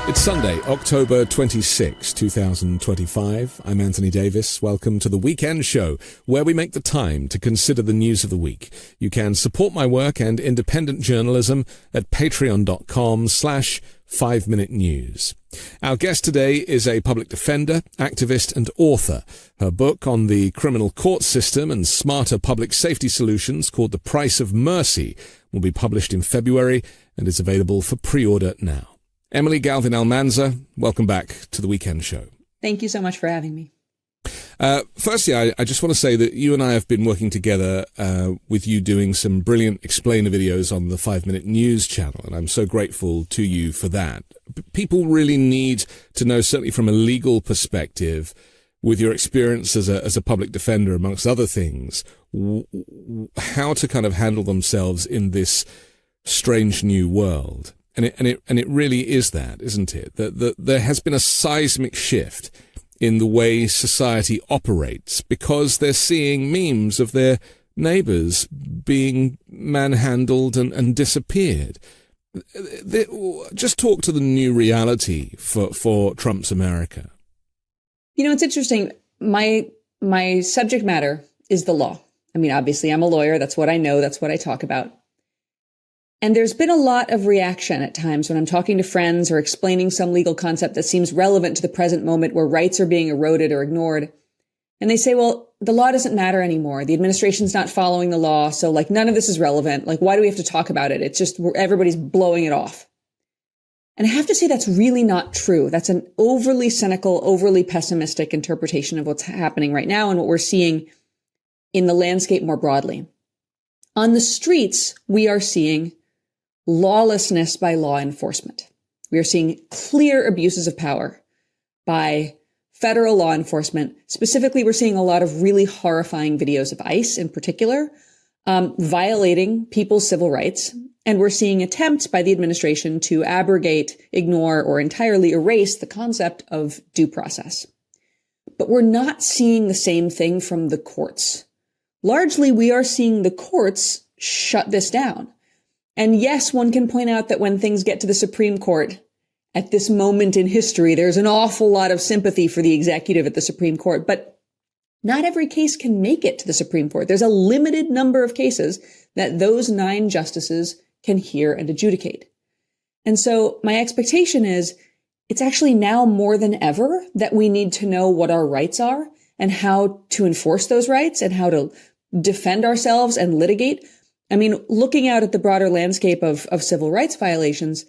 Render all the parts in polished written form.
It's Sunday, October 26, 2025. I'm Anthony Davis. Welcome to the Weekend Show, where we make the time to consider the news of the week. You can support my work and independent journalism at patreon.com/5minutenews. Our guest today is a public defender, activist, and author. Her book on the criminal court system and smarter public safety solutions, called The Price of Mercy, will be published in February and is available for pre-order now. Emily Galvin Almanza, welcome back to the Weekend Show. Thank you so much for having me. Firstly, I just want to say that you and I have been working together with you doing some brilliant explainer videos on the 5 Minute News channel, and I'm so grateful to you for that. People really need to know, certainly from a legal perspective, with your experience as a public defender, amongst other things, how to kind of handle themselves in this strange new world. And it really is that, isn't it? That there has been a seismic shift in the way society operates because they're seeing memes of their neighbors being manhandled and disappeared. Just talk to the new reality for Trump's America. You know, it's interesting. My subject matter is the law. I mean, obviously, I'm a lawyer. That's what I know. That's what I talk about. And there's been a lot of reaction at times when I'm talking to friends or explaining some legal concept that seems relevant to the present moment where rights are being eroded or ignored. And they say, well, the law doesn't matter anymore. The administration's not following the law. So like none of this is relevant. Like, why do we have to talk about it? It's just everybody's blowing it off. And I have to say that's really not true. That's an overly cynical, overly pessimistic interpretation of what's happening right now and what we're seeing in the landscape more broadly. On the streets, we are seeing lawlessness by law enforcement. We are seeing clear abuses of power by federal law enforcement. Specifically, we're seeing a lot of really horrifying videos of ICE in particular, violating people's civil rights. And we're seeing attempts by the administration to abrogate, ignore, or entirely erase the concept of due process. But we're not seeing the same thing from the courts. Largely, we are seeing the courts shut this down. And yes, one can point out that when things get to the Supreme Court, at this moment in history, there's an awful lot of sympathy for the executive at the Supreme Court, but not every case can make it to the Supreme Court. There's a limited number of cases that those 9 justices can hear and adjudicate. And so my expectation is it's actually now more than ever that we need to know what our rights are and how to enforce those rights and how to defend ourselves and litigate. I mean, looking out at the broader landscape of civil rights violations,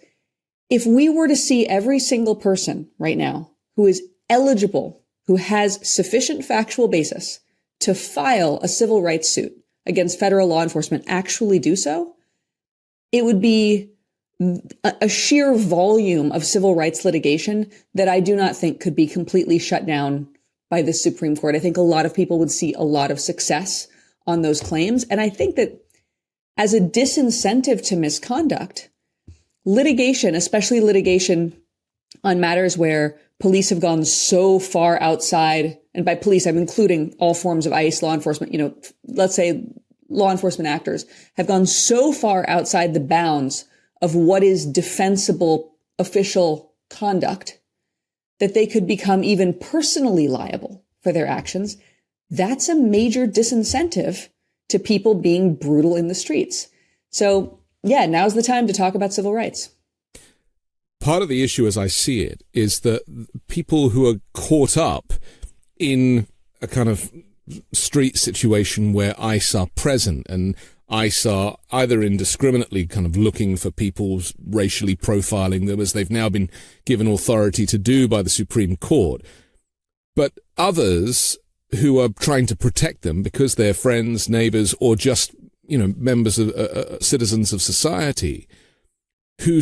if we were to see every single person right now who is eligible, who has sufficient factual basis to file a civil rights suit against federal law enforcement actually do so, it would be a sheer volume of civil rights litigation that I do not think could be completely shut down by the Supreme Court. I think a lot of people would see a lot of success on those claims. And I think that as a disincentive to misconduct, litigation, especially litigation on matters where police have gone so far outside, and by police, I'm including all forms of ICE, law enforcement, let's say law enforcement actors have gone so far outside the bounds of what is defensible official conduct that they could become even personally liable for their actions. That's a major disincentive to people being brutal in the streets. So, yeah, now's the time to talk about civil rights. Part of the issue, as I see it, is that people who are caught up in a kind of street situation where ICE are present and ICE are either indiscriminately kind of looking for people, racially profiling them, as they've now been given authority to do by the Supreme Court, but others who are trying to protect them because they're friends, neighbors, or just, members of citizens of society who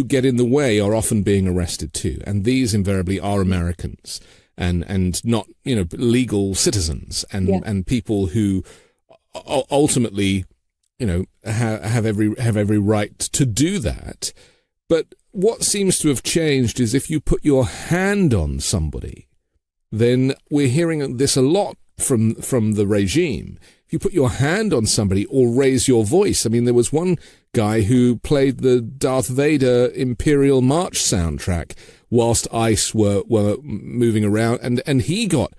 get in the way are often being arrested too. And these invariably are Americans and not, legal citizens and people who ultimately, have every right to do that. But what seems to have changed is if you put your hand on somebody, then we're hearing this a lot from the regime. If you put your hand on somebody or raise your voice, I mean, there was one guy who played the Darth Vader Imperial March soundtrack whilst ICE were moving around, and he got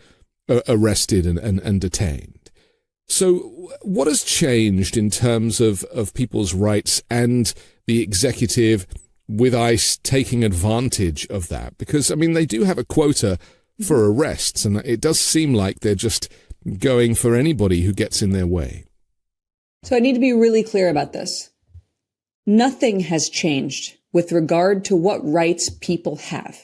arrested and detained. So what has changed in terms of people's rights and the executive with ICE taking advantage of that? Because, I mean, they do have a quota for arrests, and it does seem like they're just going for anybody who gets in their way. So I need to be really clear about this. Nothing has changed with regard to what rights people have.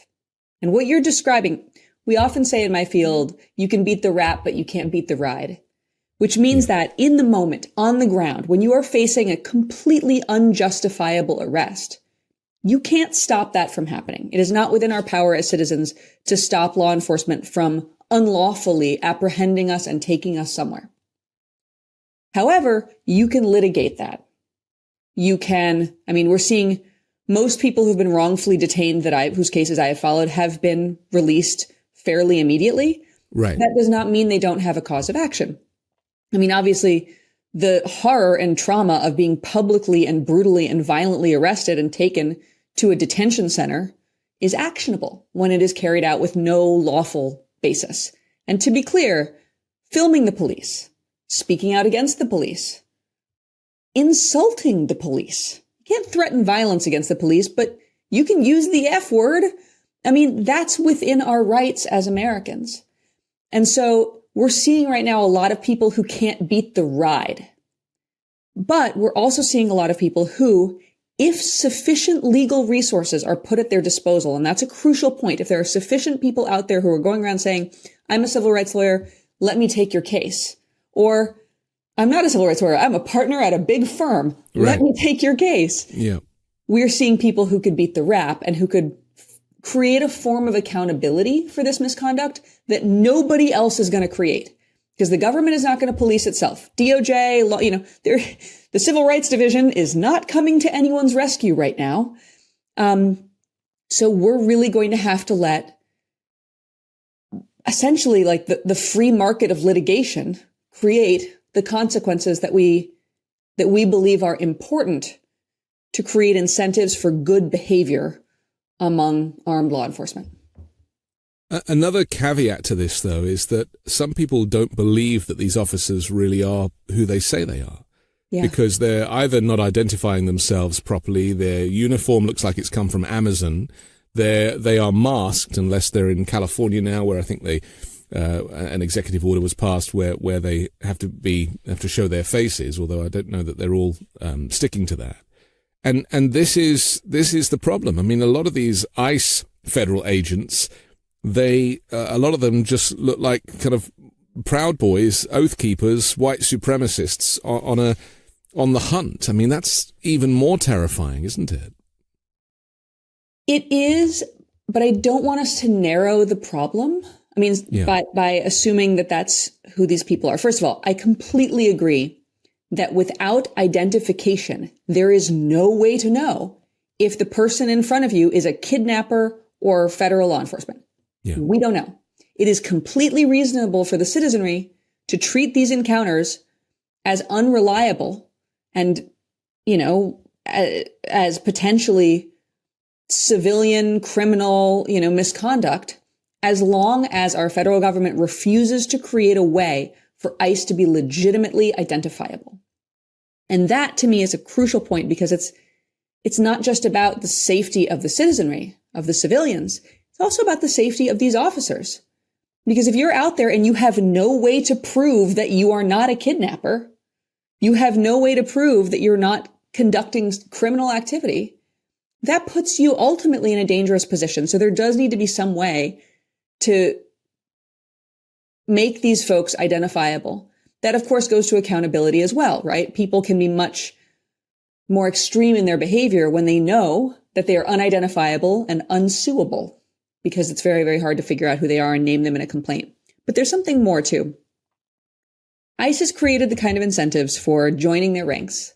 And what you're describing, we often say in my field, you can beat the rap, but you can't beat the ride. Which means that in the moment, on the ground, when you are facing a completely unjustifiable arrest, you can't stop that from happening. It is not within our power as citizens to stop law enforcement from unlawfully apprehending us and taking us somewhere. However, you can litigate that. You can, I mean, we're seeing most people who've been wrongfully detained whose cases I have followed have been released fairly immediately. Right. That does not mean they don't have a cause of action. I mean, obviously, the horror and trauma of being publicly and brutally and violently arrested and taken to a detention center is actionable when it is carried out with no lawful basis. And to be clear, filming the police, speaking out against the police, insulting the police. You can't threaten violence against the police, but you can use the F word. I mean, that's within our rights as Americans. And so we're seeing right now a lot of people who can't beat the ride. But we're also seeing a lot of people who, if sufficient legal resources are put at their disposal, and that's a crucial point, if there are sufficient people out there who are going around saying, I'm a civil rights lawyer, let me take your case. Or, I'm not a civil rights lawyer, I'm a partner at a big firm, let me take your case. Yeah. We're seeing people who could beat the rap and who could create a form of accountability for this misconduct that nobody else is going to create. Because the government is not going to police itself. DOJ, law, the Civil Rights Division is not coming to anyone's rescue right now. So we're really going to have to let essentially like the free market of litigation create the consequences that we believe are important to create incentives for good behavior among armed law enforcement. Another caveat to this, though, is that some people don't believe that these officers really are who they say they are. Yeah. Because they're either not identifying themselves properly, their uniform looks like it's come from Amazon, they are masked unless they're in California now, where I think an executive order was passed where they have to show their faces, although I don't know that they're all sticking to that. And this is the problem. I mean, a lot of these ICE federal agents, a lot of them just look like kind of Proud Boys, Oath Keepers, white supremacists on the hunt. I mean, that's even more terrifying, isn't it? It is, but I don't want us to narrow the problem. I mean, by assuming that that's who these people are. First of all, I completely agree that without identification, there is no way to know if the person in front of you is a kidnapper or federal law enforcement. Yeah. We don't know. It is completely reasonable for the citizenry to treat these encounters as unreliable and, as potentially civilian criminal, misconduct, as long as our federal government refuses to create a way for ICE to be legitimately identifiable. And that to me is a crucial point because it's not just about the safety of the citizenry, of the civilians. It's also about the safety of these officers. Because if you're out there and you have no way to prove that you are not a kidnapper, you have no way to prove that you're not conducting criminal activity, that puts you ultimately in a dangerous position. So there does need to be some way to make these folks identifiable. That, of course, goes to accountability as well, right? People can be much more extreme in their behavior when they know that they are unidentifiable and unsuable, because it's very, very hard to figure out who they are and name them in a complaint. But there's something more too. ICE has created the kind of incentives for joining their ranks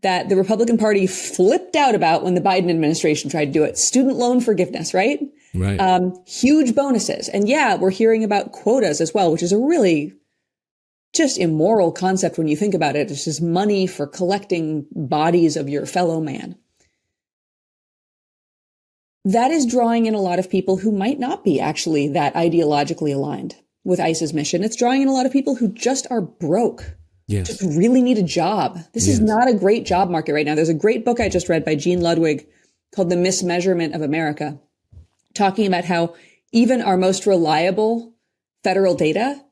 that the Republican Party flipped out about when the Biden administration tried to do it. Student loan forgiveness, right? Right. Huge bonuses. And yeah, we're hearing about quotas as well, which is a really just immoral concept when you think about it. It's just money for collecting bodies of your fellow man. that is drawing in a lot of people who might not be actually that ideologically aligned with ICE's mission. It's drawing in a lot of people who just are broke. Yes. Just really need a job. This is not a great job market right now. There's a great book I just read by Jean Ludwig called The Mismeasurement of America, talking about how even our most reliable federal data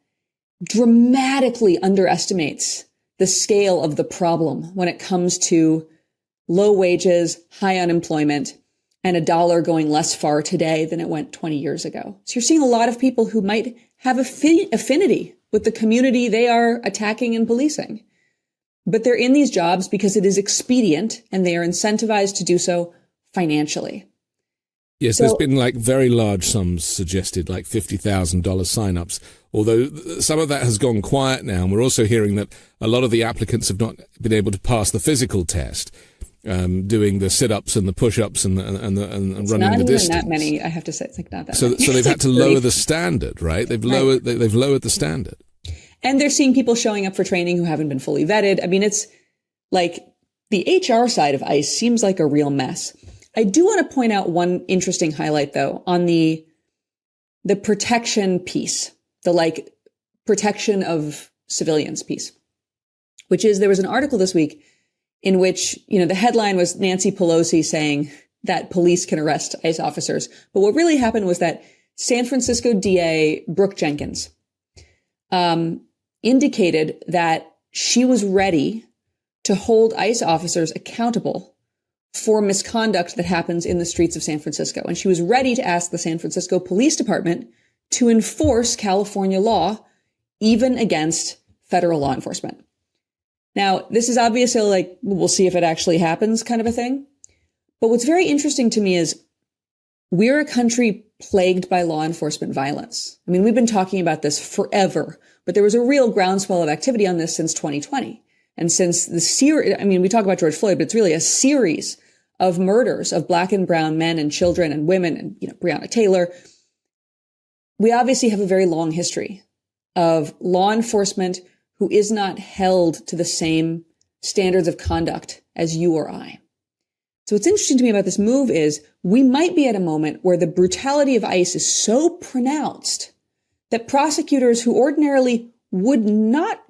dramatically underestimates the scale of the problem when it comes to low wages, high unemployment, and a dollar going less far today than it went 20 years ago. So you're seeing a lot of people who might have affinity with the community they are attacking and policing. But they're in these jobs because it is expedient and they are incentivized to do so financially. Yes, there's been like very large sums suggested, like $50,000 signups, although some of that has gone quiet now. And we're also hearing that a lot of the applicants have not been able to pass the physical test, doing the sit-ups and the push-ups and running the distance. Not many, I have to say. It's like not that so, many. So they've had to lower the standard, right? They've lowered the standard. And they're seeing people showing up for training who haven't been fully vetted. I mean, it's like the HR side of ICE seems like a real mess. I do want to point out one interesting highlight, though, on the protection piece, the like protection of civilians piece, which is there was an article this week in which, you know, the headline was Nancy Pelosi saying that police can arrest ICE officers. But what really happened was that San Francisco DA Brooke Jenkins indicated that she was ready to hold ICE officers accountable for misconduct that happens in the streets of San Francisco. And she was ready to ask the San Francisco Police Department to enforce California law, even against federal law enforcement. Now, this is obviously like, we'll see if it actually happens kind of a thing. But what's very interesting to me is we're a country plagued by law enforcement violence. I mean, we've been talking about this forever, but there was a real groundswell of activity on this since 2020. And since the series, I mean, we talk about George Floyd, but it's really a series of murders of Black and brown men and children and women and, you know, Breonna Taylor. We obviously have a very long history of law enforcement who is not held to the same standards of conduct as you or I. So what's interesting to me about this move is we might be at a moment where the brutality of ICE is so pronounced that prosecutors who ordinarily would not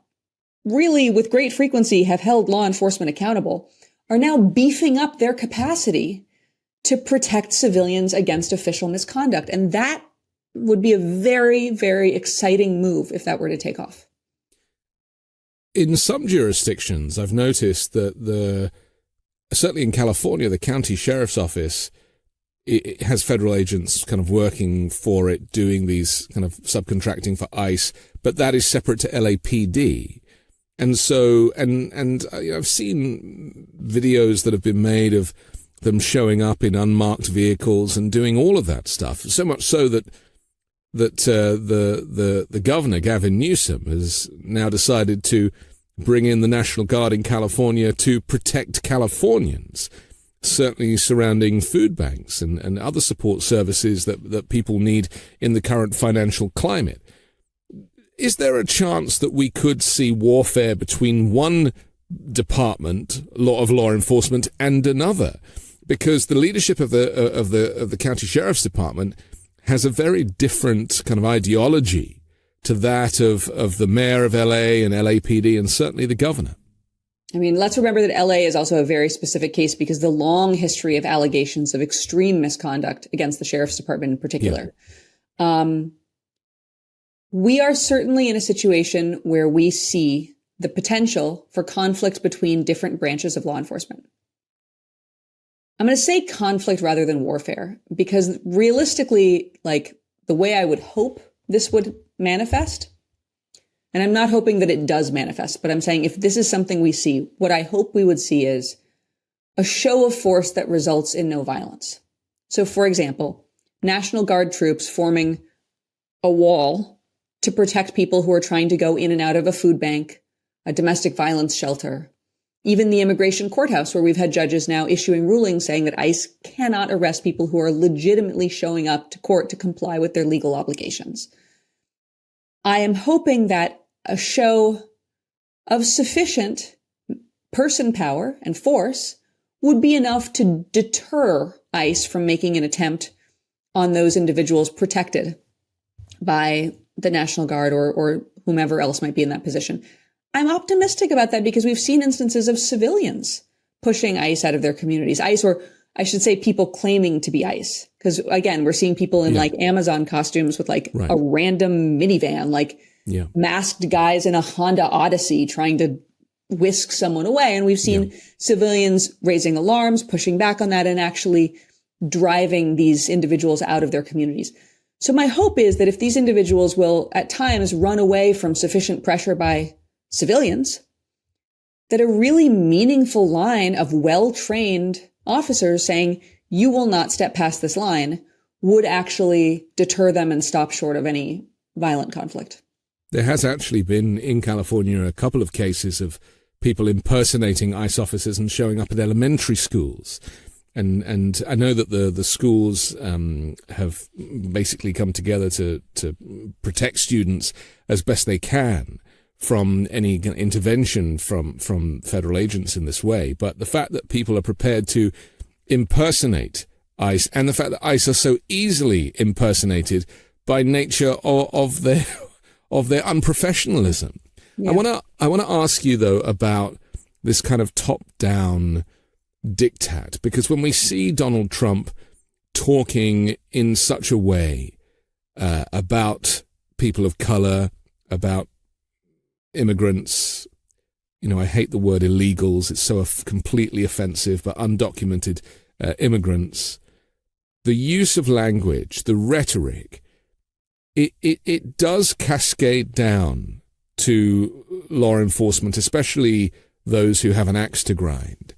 really with great frequency have held law enforcement accountable are now beefing up their capacity to protect civilians against official misconduct. And that would be a very, very exciting move if that were to take off. In some jurisdictions, I've noticed that certainly in California, the county sheriff's office, it has federal agents kind of working for it, doing these kind of subcontracting for ICE, but that is separate to LAPD. And so, and I've seen videos that have been made of them showing up in unmarked vehicles and doing all of that stuff. So much so that the governor, Gavin Newsom, has now decided to bring in the National Guard in California to protect Californians, certainly surrounding food banks and other support services that people need in the current financial climate. Is there a chance that we could see warfare between one department of law enforcement and another? Because the leadership of the county sheriff's department has a very different kind of ideology to that of the mayor of LA and LAPD and certainly the governor. I mean, let's remember that LA is also a very specific case because the long history of allegations of extreme misconduct against the sheriff's department in particular. Yeah. We are certainly in a situation where we see the potential for conflict between different branches of law enforcement. I'm going to say conflict rather than warfare, because realistically, like the way I would hope this would manifest, and I'm not hoping that it does manifest, but I'm saying if this is something we see, what I hope we would see is a show of force that results in no violence. So, for example, National Guard troops forming a wall to protect people who are trying to go in and out of a food bank, a domestic violence shelter, even the immigration courthouse, where we've had judges now issuing rulings saying that ICE cannot arrest people who are legitimately showing up to court to comply with their legal obligations. I am hoping that a show of sufficient person power and force would be enough to deter ICE from making an attempt on those individuals protected by the National Guard or whomever else might be in that position. I'm optimistic about that because we've seen instances of civilians pushing ICE out of their communities. ICE, or I should say people claiming to be ICE. Because again, we're seeing people in like Amazon costumes with like a random minivan, like masked guys in a Honda Odyssey trying to whisk someone away. And we've seen civilians raising alarms, pushing back on that, and actually driving these individuals out of their communities. So my hope is that if these individuals will at times run away from sufficient pressure by civilians, that a really meaningful line of well-trained officers saying, you will not step past this line, would actually deter them and stop short of any violent conflict. There has actually been in California a couple of cases of people impersonating ICE officers and showing up at elementary schools. And I know that the schools have basically come together to protect students as best they can from any intervention from federal agents in this way. But the fact that people are prepared to impersonate ICE, and the fact that ICE are so easily impersonated by nature of their unprofessionalism. Yeah. I wanna ask you though about this kind of top-down diktat, because when we see Donald Trump talking in such a way about people of color, about immigrants, I hate the word illegals, it's so completely offensive, but undocumented immigrants, the use of language, the rhetoric, it does cascade down to law enforcement, especially those who have an axe to grind.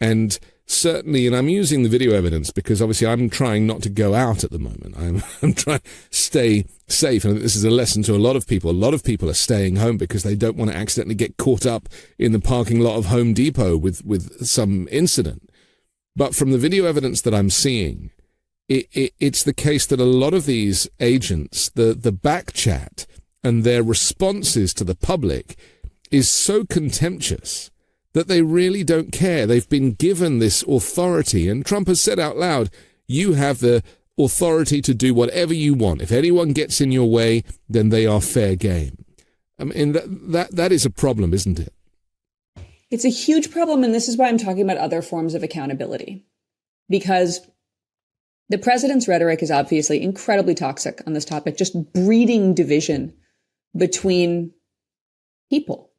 And certainly, and I'm using the video evidence because obviously I'm trying not to go out at the moment. I'm trying to stay safe. And this is a lesson to a lot of people. A lot of people are staying home because they don't want to accidentally get caught up in the parking lot of Home Depot with some incident. But from the video evidence that I'm seeing, it's the case that a lot of these agents, the back chat and their responses to the public is so contemptuous that they really don't care. They've been given this authority, and Trump has said out loud, you have the authority to do whatever you want. If anyone gets in your way, then they are fair game. I mean, that is a problem, isn't it? It's a huge problem, and this is why I'm talking about other forms of accountability. Because the president's rhetoric is obviously incredibly toxic on this topic, just breeding division between people,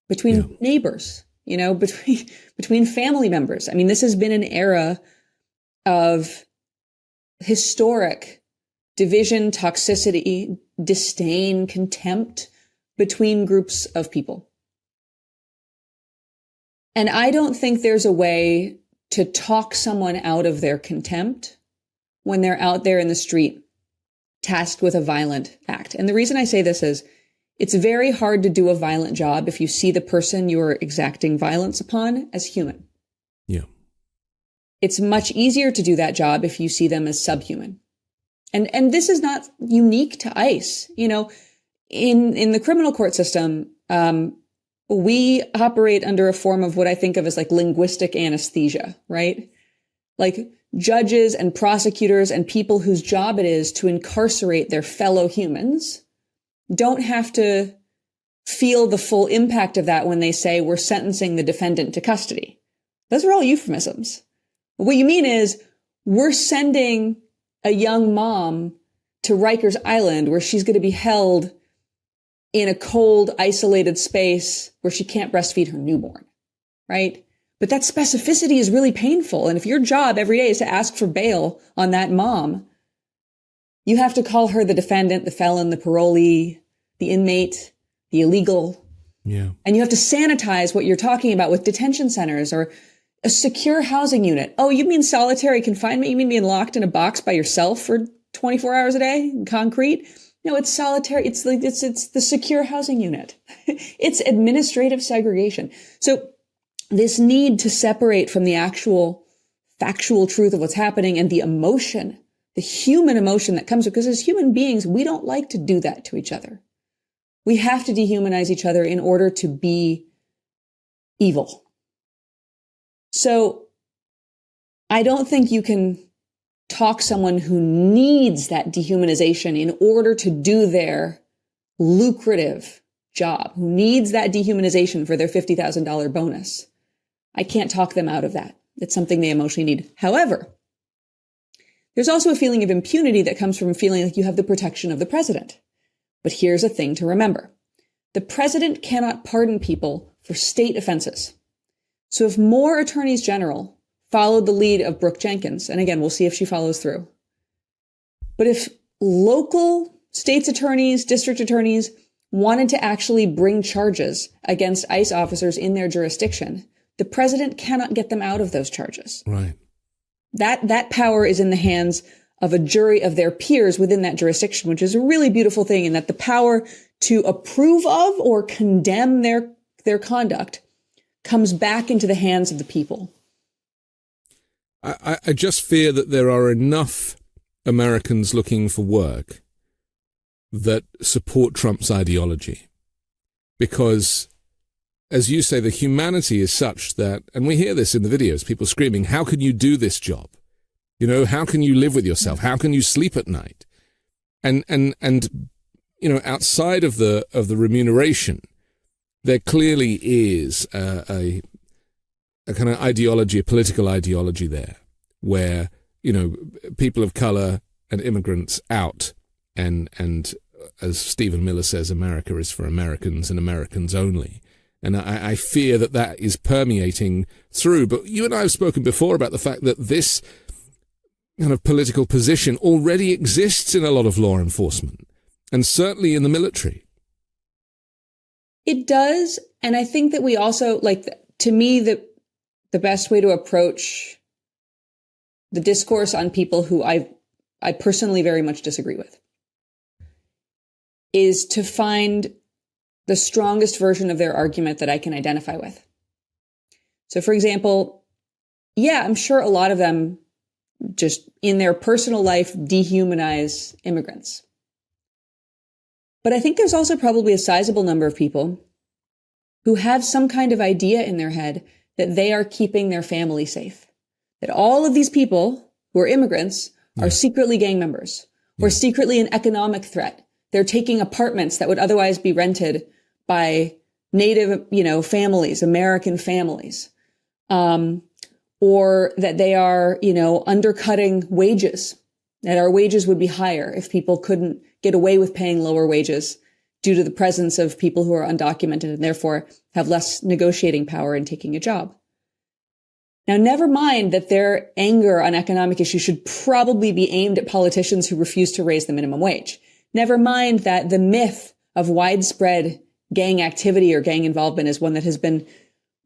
between neighbors, between family members. I mean, this has been an era of historic division, toxicity, disdain, contempt between groups of people. And I don't think there's a way to talk someone out of their contempt when they're out there in the street tasked with a violent act. And the reason I say this is it's very hard to do a violent job if you see the person you're exacting violence upon as human. Yeah. It's much easier to do that job if you see them as subhuman. And this is not unique to ICE. In the criminal court system, we operate under a form of what I think of as like linguistic anesthesia, right? Like judges and prosecutors and people whose job it is to incarcerate their fellow humans don't have to feel the full impact of that when they say we're sentencing the defendant to custody. Those are all euphemisms. What you mean is we're sending a young mom to Rikers Island where she's going to be held in a cold, isolated space where she can't breastfeed her newborn, right? But that specificity is really painful. And if your job every day is to ask for bail on that mom, you have to call her the defendant, the felon, the parolee, the inmate, the illegal. Yeah. And you have to sanitize what you're talking about with detention centers or a secure housing unit. Oh, you mean solitary confinement? You mean being locked in a box by yourself for 24 hours a day in concrete? No, it's solitary. It's the secure housing unit. It's administrative segregation. So this need to separate from the actual factual truth of what's happening and the emotion, the human emotion that comes, because as human beings, we don't like to do that to each other. We have to dehumanize each other in order to be evil. So I don't think you can talk someone who needs that dehumanization in order to do their lucrative job, who needs that dehumanization for their $50,000 bonus. I can't talk them out of that. It's something they emotionally need. However, there's also a feeling of impunity that comes from feeling like you have the protection of the president. But here's a thing to remember. The president cannot pardon people for state offenses. So if more attorneys general followed the lead of Brooke Jenkins, and again, we'll see if she follows through, but if local states attorneys, district attorneys wanted to actually bring charges against ICE officers in their jurisdiction, the president cannot get them out of those charges. Right. That power is in the hands of a jury of their peers within that jurisdiction, which is a really beautiful thing, in that the power to approve of or condemn their conduct comes back into the hands of the people. I just fear that there are enough Americans looking for work that support Trump's ideology. Because, as you say, the humanity is such that, and we hear this in the videos, people screaming, how can you do this job? You know, how can you live with yourself? How can you sleep at night? And you know, outside of the remuneration, there clearly is a kind of ideology, a political ideology there, where, you know, people of color and immigrants out, and as Stephen Miller says, America is for Americans and Americans only. And I fear that is permeating through. But you and I have spoken before about the fact that this kind of political position already exists in a lot of law enforcement, and certainly in the military. It does. And I think that we also, like, to me, the best way to approach the discourse on people who I personally very much disagree with is to find the strongest version of their argument that I can identify with. So, for example, yeah, I'm sure a lot of them just in their personal life dehumanize immigrants. But I think there's also probably a sizable number of people who have some kind of idea in their head that they are keeping their family safe. That all of these people who are immigrants are secretly gang members or secretly an economic threat. They're taking apartments that would otherwise be rented by native, families, American families. Or that they are, undercutting wages, that our wages would be higher if people couldn't get away with paying lower wages due to the presence of people who are undocumented and therefore have less negotiating power in taking a job. Now, never mind that their anger on economic issues should probably be aimed at politicians who refuse to raise the minimum wage. Never mind that the myth of widespread gang activity or gang involvement is one that has been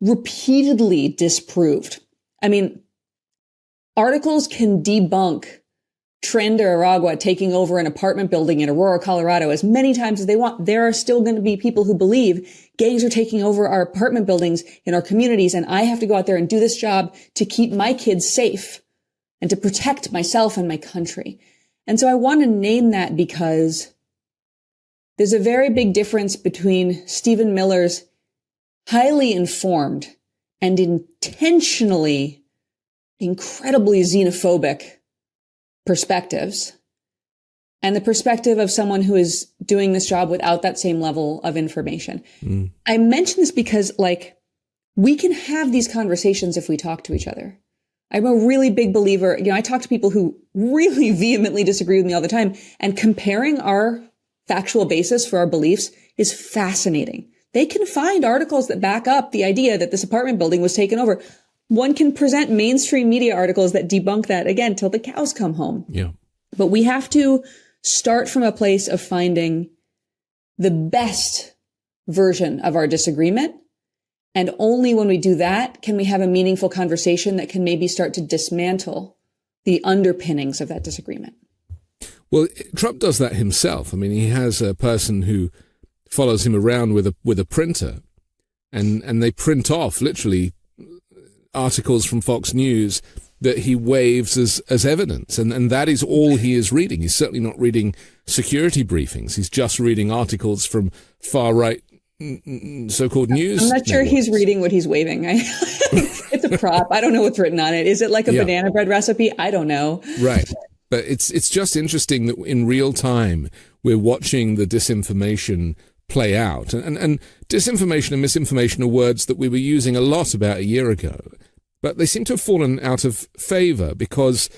repeatedly disproved. I mean, articles can debunk Trend or Aragua taking over an apartment building in Aurora, Colorado as many times as they want. There are still going to be people who believe gangs are taking over our apartment buildings in our communities, and I have to go out there and do this job to keep my kids safe and to protect myself and my country. And so I want to name that because there's a very big difference between Stephen Miller's highly informed and intentionally incredibly xenophobic perspectives and the perspective of someone who is doing this job without that same level of information. I mention this because, we can have these conversations if we talk to each other. I'm a really big believer. I talk to people who really vehemently disagree with me all the time, and comparing our factual basis for our beliefs is fascinating. They can find articles that back up the idea that this apartment building was taken over. One can present mainstream media articles that debunk that, again, till the cows come home. Yeah. But we have to start from a place of finding the best version of our disagreement. And only when we do that can we have a meaningful conversation that can maybe start to dismantle the underpinnings of that disagreement. Well, Trump does that himself. I mean, he has a person who follows him around with a printer, and they print off literally articles from Fox News that he waves as evidence, and that is all he is reading. He's certainly not reading security briefings. He's just reading articles from far right so-called news. I'm not sure networks. he's reading what he's waving. It's a prop. I don't know what's written on it. Is it like a banana bread recipe? I don't know. Right. But it's just interesting that in real time, we're watching the disinformation play out. And disinformation and misinformation are words that we were using a lot about a year ago. But they seem to have fallen out of favor because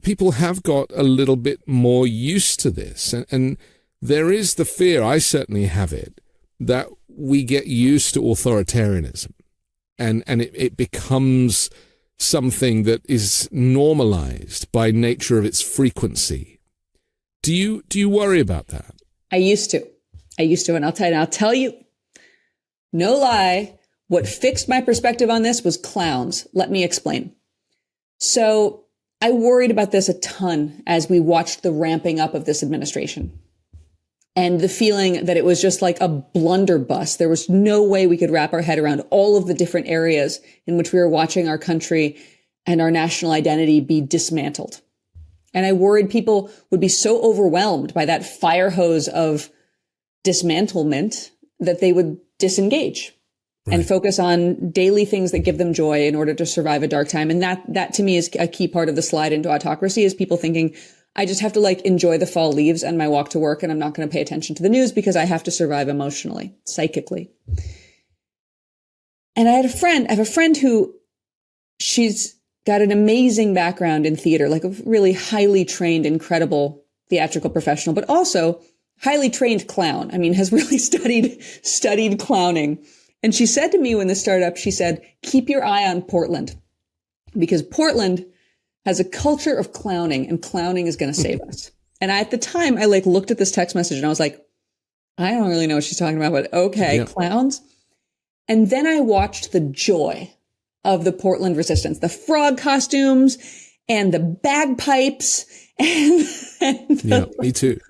people have got a little bit more used to this. And there is the fear, I certainly have it, that we get used to authoritarianism. And it becomes something that is normalized by nature of its frequency. Do you worry about that? I used to, and I'll tell you, no lie, what fixed my perspective on this was clowns. Let me explain. So I worried about this a ton as we watched the ramping up of this administration. And the feeling that it was just like a blunderbuss. There was no way we could wrap our head around all of the different areas in which we were watching our country and our national identity be dismantled. And I worried people would be so overwhelmed by that fire hose of dismantlement that they would disengage and focus on daily things that give them joy in order to survive a dark time. And that to me is a key part of the slide into autocracy, is people thinking, I just have to enjoy the fall leaves and my walk to work, and I'm not going to pay attention to the news because I have to survive emotionally, psychically. And I have a friend who, she's got an amazing background in theater, like a really highly trained, incredible theatrical professional, but also highly trained clown. I mean, has really studied clowning. And she said to me when this started up, she said, keep your eye on Portland, because Portland has a culture of clowning, and clowning is going to save us. And at the time, I looked at this text message and I was like, I don't really know what she's talking about, but okay, clowns. And then I watched the joy of the Portland resistance, the frog costumes and the bagpipes and me too.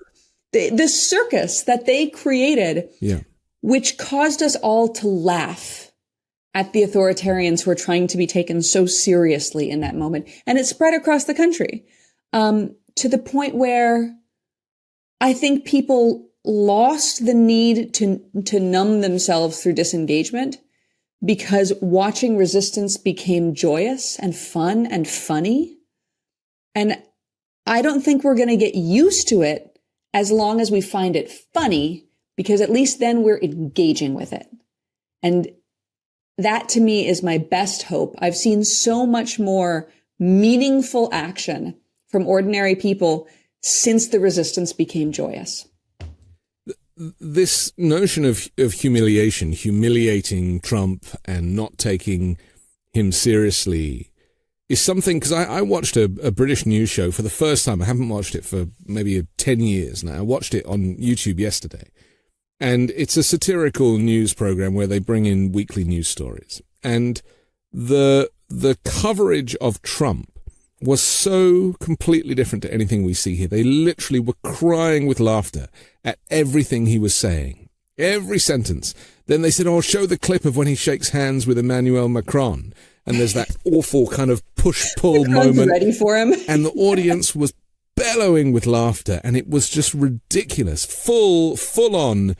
The circus that they created, which caused us all to laugh at the authoritarians who are trying to be taken so seriously in that moment. And it spread across the country, to the point where I think people lost the need to numb themselves through disengagement, because watching resistance became joyous and fun and funny. And I don't think we're going to get used to it as long as we find it funny, because at least then we're engaging with it. And that to me is my best hope. I've seen so much more meaningful action from ordinary people since the resistance became joyous. This notion of humiliation, humiliating Trump and not taking him seriously, is something, because I watched a British news show for the first time. I haven't watched it for maybe 10 years now. I watched it on YouTube yesterday. And it's a satirical news program where they bring in weekly news stories. And the coverage of Trump was so completely different to anything we see here. They literally were crying with laughter at everything he was saying, every sentence. Then they said, show the clip of when he shakes hands with Emmanuel Macron. And there's that awful kind of push-pull moment. Ready for him. And the audience was bellowing with laughter, and it was just ridiculous. Full-on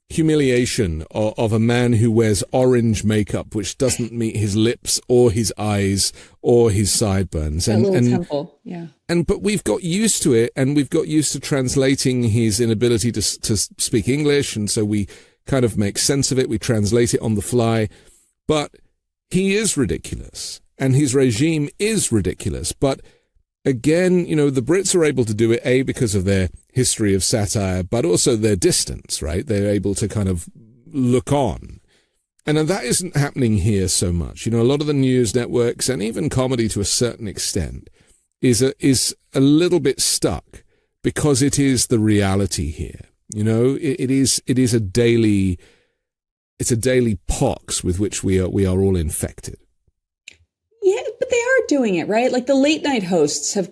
humiliation of a man who wears orange makeup, which doesn't meet his lips or his eyes or his sideburns. That little temple, yeah. But we've got used to it, and we've got used to translating his inability to speak English, and so we kind of make sense of it. We translate it on the fly. But he is ridiculous, and his regime is ridiculous. But again, the Brits are able to do it, because of their history of satire, but also their distance, right? They're able to kind of look on. And that isn't happening here so much. A lot of the news networks, and even comedy to a certain extent, is a little bit stuck, because it is the reality here. It is a daily pox with which we are all infected. Yeah, but they are doing it, right? Like the late night hosts have,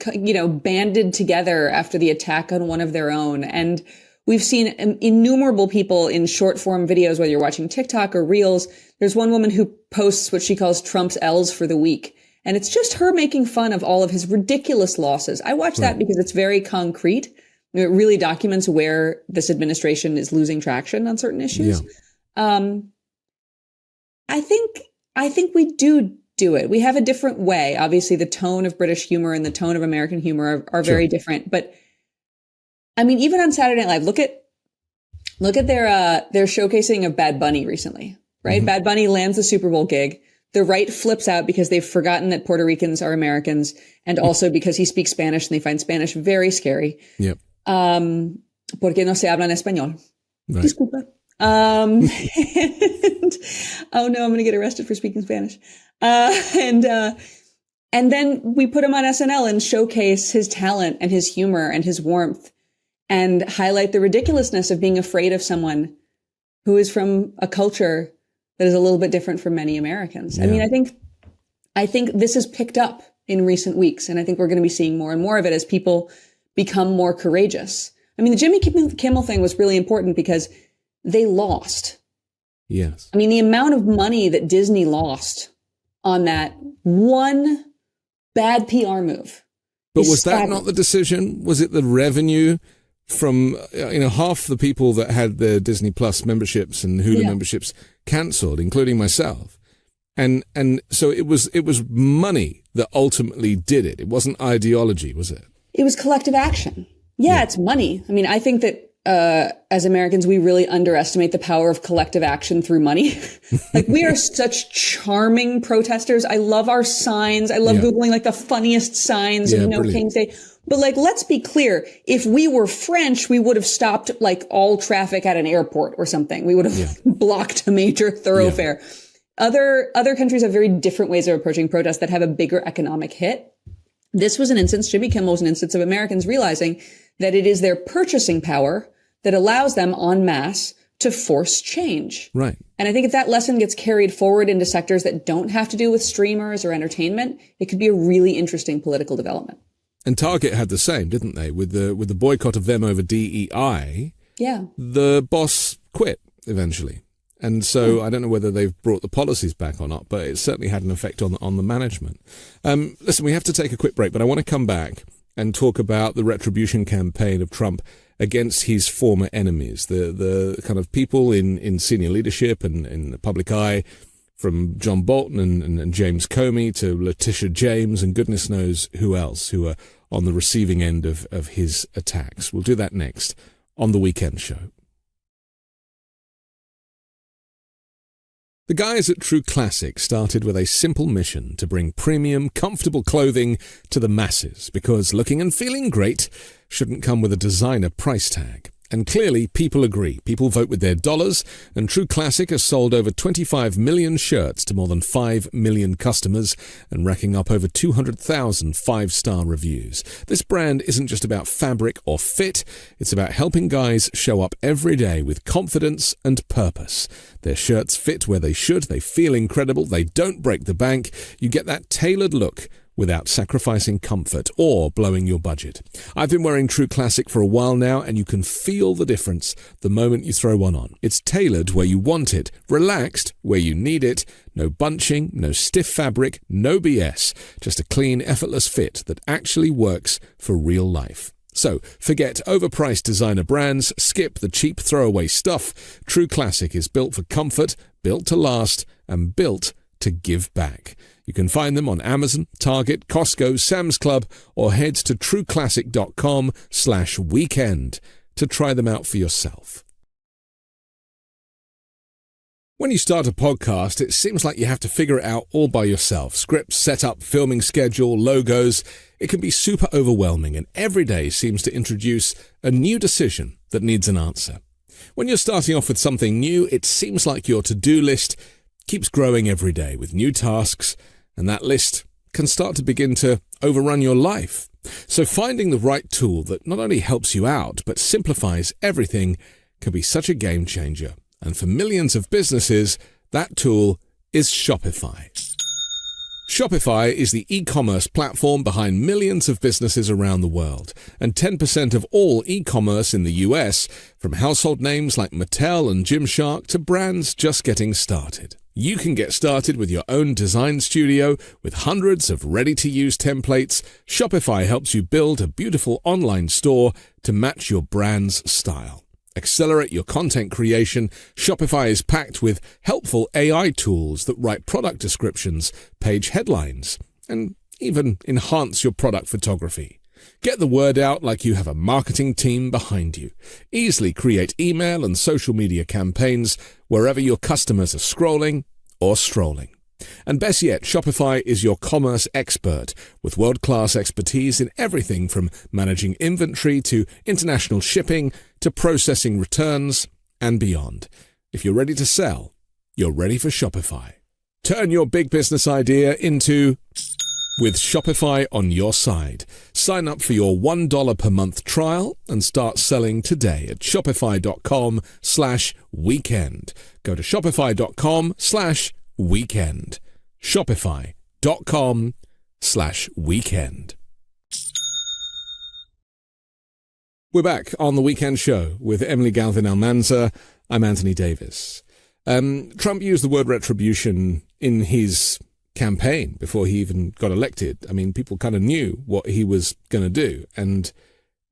banded together after the attack on one of their own. And we've seen innumerable people in short form videos, whether you're watching TikTok or Reels. There's one woman who posts what she calls Trump's L's for the week. And it's just her making fun of all of his ridiculous losses. I watch that because it's very concrete. It really documents where this administration is losing traction on certain issues. Yeah. I think we do it. We have a different way. Obviously, the tone of British humor and the tone of American humor are very different. But I mean, even on Saturday Night Live, look at their showcasing of Bad Bunny recently, right? Mm-hmm. Bad Bunny lands the Super Bowl gig. The right flips out because they've forgotten that Puerto Ricans are Americans, and also because he speaks Spanish and they find Spanish very scary. Yep. Porque no se habla en español. Right. Disculpa. And, oh no, I'm going to get arrested for speaking Spanish. And then we put him on SNL and showcase his talent and his humor and his warmth and highlight the ridiculousness of being afraid of someone who is from a culture that is a little bit different from many Americans. Yeah. I mean, I think this has picked up in recent weeks, and I think we're going to be seeing more and more of it as people become more courageous. I mean, the Jimmy Kimmel thing was really important because they lost. Yes. I mean, the amount of money that Disney lost on that one bad PR move. But was that not the decision? Was it the revenue from, half the people that had their Disney Plus memberships and Hulu memberships cancelled, including myself? And so it was money that ultimately did it. It wasn't ideology, was it? It was collective action. Yeah, it's money. I mean, I think that as Americans, we really underestimate the power of collective action through money. Like, we are such charming protesters. I love our signs. I love Googling like the funniest signs of No King's Day. But like, let's be clear. If we were French, we would have stopped like all traffic at an airport or something. We would have blocked a major thoroughfare. Yeah. Other countries have very different ways of approaching protests that have a bigger economic hit. This was an instance, Jimmy Kimmel was an instance of Americans realizing that it is their purchasing power that allows them en masse to force change. Right. And I think if that lesson gets carried forward into sectors that don't have to do with streamers or entertainment, it could be a really interesting political development. And Target had the same, didn't they? With the boycott of them over DEI. Yeah. The boss quit eventually. And so I don't know whether they've brought the policies back or not, but it certainly had an effect on the management. Listen, we have to take a quick break, but I want to come back and talk about the retribution campaign of Trump against his former enemies, the kind of people in senior leadership and in the public eye, from John Bolton and James Comey to Letitia James and goodness knows who else, who are on the receiving end of his attacks. We'll do that next on The Weekend Show. The guys at True Classic started with a simple mission to bring premium, comfortable clothing to the masses, because looking and feeling great shouldn't come with a designer price tag. And clearly, people agree. People vote with their dollars, and True Classic has sold over 25 million shirts to more than 5 million customers and racking up over 200,000 five-star reviews. This brand isn't just about fabric or fit. It's about helping guys show up every day with confidence and purpose. Their shirts fit where they should. They feel incredible. They don't break the bank. You get that tailored look without sacrificing comfort or blowing your budget. I've been wearing True Classic for a while now, and you can feel the difference the moment you throw one on. It's tailored where you want it, relaxed where you need it, no bunching, no stiff fabric, no BS, just a clean, effortless fit that actually works for real life. So, forget overpriced designer brands, skip the cheap throwaway stuff. True Classic is built for comfort, built to last, and built to give back. You can find them on Amazon, Target, Costco, Sam's Club, or head to trueclassic.com/weekend to try them out for yourself. When you start a podcast, it seems like you have to figure it out all by yourself. Scripts, setup, filming schedule, logos. It can be super overwhelming, and every day seems to introduce a new decision that needs an answer. When you're starting off with something new, it seems like your to-do list keeps growing every day with new tasks, and that list can start to begin to overrun your life. So finding the right tool that not only helps you out, but simplifies everything can be such a game changer. And for millions of businesses, that tool is Shopify. Shopify is the e-commerce platform behind millions of businesses around the world, and 10% of all e-commerce in the US, from household names like Mattel and Gymshark to brands just getting started. You can get started with your own design studio with hundreds of ready-to-use templates. Shopify helps you build a beautiful online store to match your brand's style. Accelerate your content creation. Shopify is packed with helpful AI tools that write product descriptions, page headlines, and even enhance your product photography. Get the word out like you have a marketing team behind you. Easily create email and social media campaigns wherever your customers are scrolling or strolling. And best yet, Shopify is your commerce expert with world-class expertise in everything from managing inventory to international shipping to processing returns and beyond. If you're ready to sell, you're ready for Shopify. Turn your big business idea into with Shopify on your side. Sign up for your $1 per month trial and start selling today at shopify.com/weekend. Go to shopify.com/weekend. Shopify.com/weekend. We're back on the Weekend Show with Emily Galvin Almanza. I'm Anthony Davis. Trump used the word retribution in his campaign before he even got elected. I mean, people kind of knew what he was going to do, and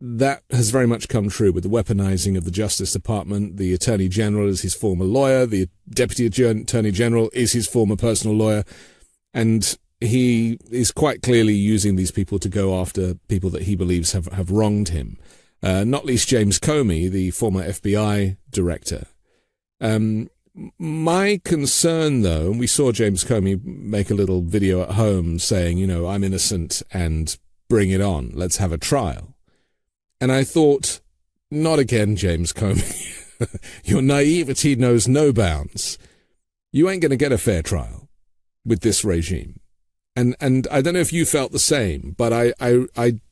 that has very much come true with the weaponizing of the Justice Department. The Attorney General is his former lawyer. The Deputy Attorney General is his former personal lawyer. And he is quite clearly using these people to go after people that he believes have wronged him. Not least James Comey, the former FBI director. My concern, though, and we saw James Comey make a little video at home saying, I'm innocent and bring it on. Let's have a trial. And I thought, not again, James Comey. Your naivety knows no bounds. You ain't going to get a fair trial with this regime. And I don't know if you felt the same, but I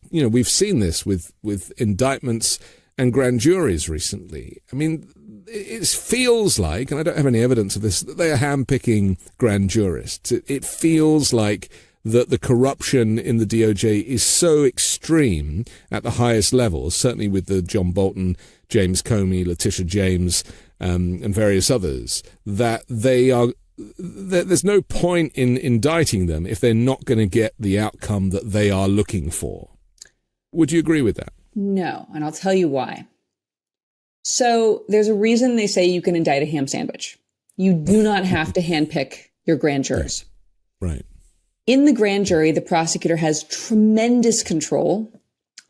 we've seen this with indictments and grand juries recently. I mean, it feels like, and I don't have any evidence of this, that they are handpicking grand jurists. It feels like that the corruption in the DOJ is so extreme at the highest levels, certainly with the John Bolton, James Comey, Letitia James, and various others, that there's no point in indicting them if they're not going to get the outcome that they are looking for. Would you agree with that? No, and I'll tell you why. So there's a reason they say you can indict a ham sandwich. You do not have to handpick your grand jurors. Right. In the grand jury, the prosecutor has tremendous control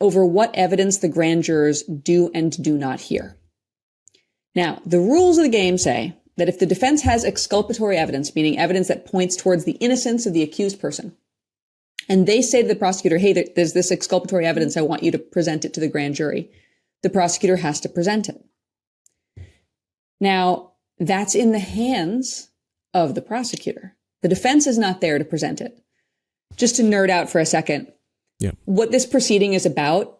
over what evidence the grand jurors do and do not hear. Now, the rules of the game say that if the defense has exculpatory evidence, meaning evidence that points towards the innocence of the accused person, and they say to the prosecutor, hey, there's this exculpatory evidence, I want you to present it to the grand jury, the prosecutor has to present it. Now, that's in the hands of the prosecutor. The defense is not there to present it. Just to nerd out for a second, what this proceeding is about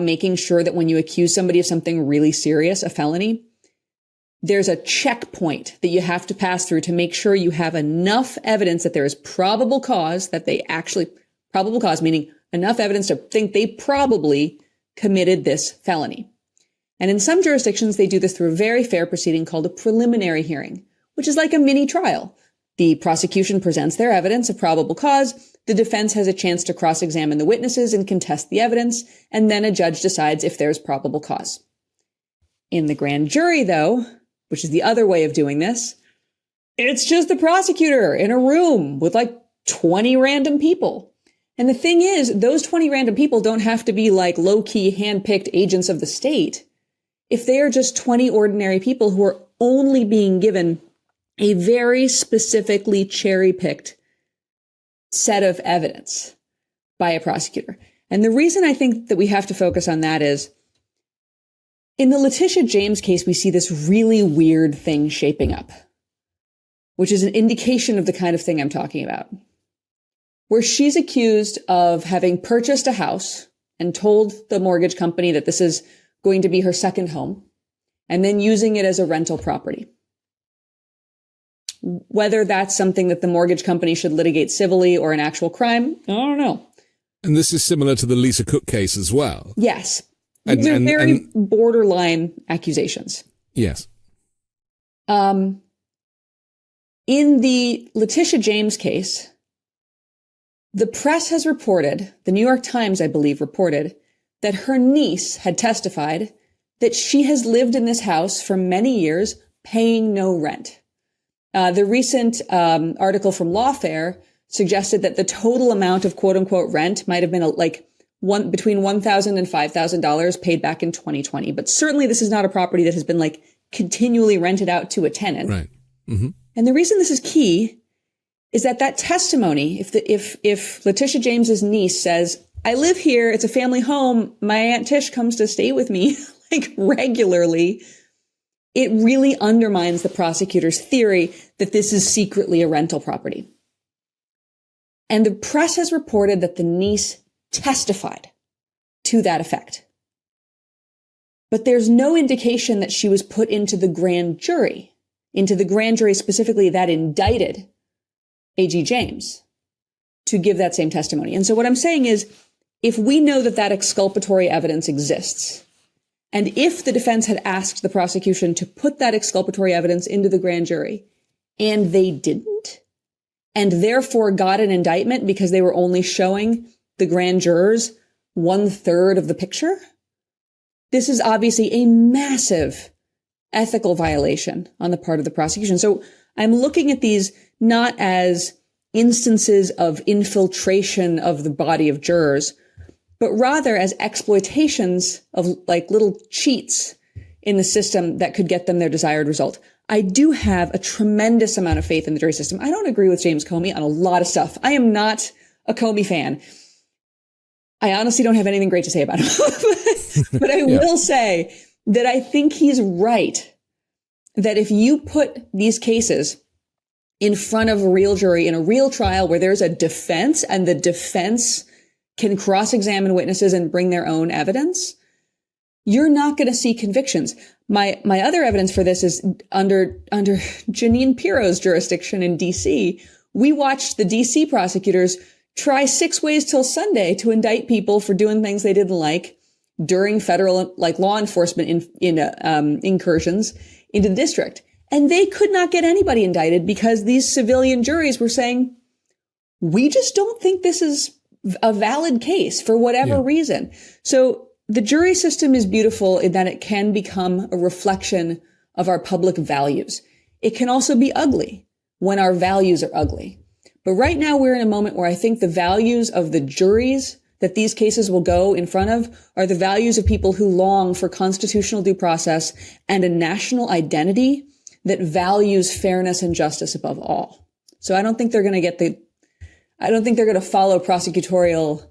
making sure that when you accuse somebody of something really serious, a felony, there's a checkpoint that you have to pass through to make sure you have enough evidence that there is probable cause, probable cause meaning enough evidence to think they probably committed this felony. And in some jurisdictions, they do this through a very fair proceeding called a preliminary hearing, which is like a mini trial. The prosecution presents their evidence of probable cause. The defense has a chance to cross-examine the witnesses and contest the evidence, and then a judge decides if there's probable cause. In the grand jury, though, which is the other way of doing this, it's just the prosecutor in a room with like 20 random people. And the thing is, those 20 random people don't have to be like low-key hand-picked agents of the state. If they are just 20 ordinary people who are only being given a very specifically cherry-picked set of evidence by a prosecutor. And the reason I think that we have to focus on that is, in the Letitia James case, we see this really weird thing shaping up, which is an indication of the kind of thing I'm talking about, where she's accused of having purchased a house and told the mortgage company that this is going to be her second home, and then using it as a rental property. Whether that's something that the mortgage company should litigate civilly or an actual crime, I don't know. And this is similar to the Lisa Cook case as well. Yes. These are very borderline accusations. Yes. In the Letitia James case, the press has reported, the New York Times, I believe, reported that her niece had testified that she has lived in this house for many years, paying no rent. The recent article from Lawfare suggested that the total amount of quote unquote rent might have been between $1,000 and $5,000 paid back in 2020. But certainly this is not a property that has been continually rented out to a tenant. Right. Mm-hmm. And the reason this is key is that testimony, if Letitia James's niece says, I live here, it's a family home, my Aunt Tish comes to stay with me regularly, it really undermines the prosecutor's theory that this is secretly a rental property. And the press has reported that the niece testified to that effect. But there's no indication that she was put into the grand jury specifically that indicted A.G. James, to give that same testimony. And so what I'm saying is, if we know that exculpatory evidence exists, and if the defense had asked the prosecution to put that exculpatory evidence into the grand jury, and they didn't, and therefore got an indictment because they were only showing the grand jurors 1/3 of the picture, this is obviously a massive ethical violation on the part of the prosecution. So I'm looking at these not as instances of infiltration of the body of jurors, but rather as exploitations of little cheats in the system that could get them their desired result. I do have a tremendous amount of faith in the jury system. I don't agree with James Comey on a lot of stuff. I am not a Comey fan. I honestly don't have anything great to say about him. But I will say that I think he's right, that if you put these cases in front of a real jury in a real trial where there's a defense and the defense can cross-examine witnesses and bring their own evidence, you're not going to see convictions. My other evidence for this is under Jeanine Pirro's jurisdiction in DC. We watched the DC prosecutors try 6 ways till Sunday to indict people for doing things they didn't like during federal law enforcement incursions into the district. And they could not get anybody indicted because these civilian juries were saying, we just don't think this is a valid case for whatever reason. So the jury system is beautiful in that it can become a reflection of our public values. It can also be ugly when our values are ugly. But right now we're in a moment where I think the values of the juries that these cases will go in front of are the values of people who long for constitutional due process and a national identity that values fairness and justice above all. So I don't think they're going to follow prosecutorial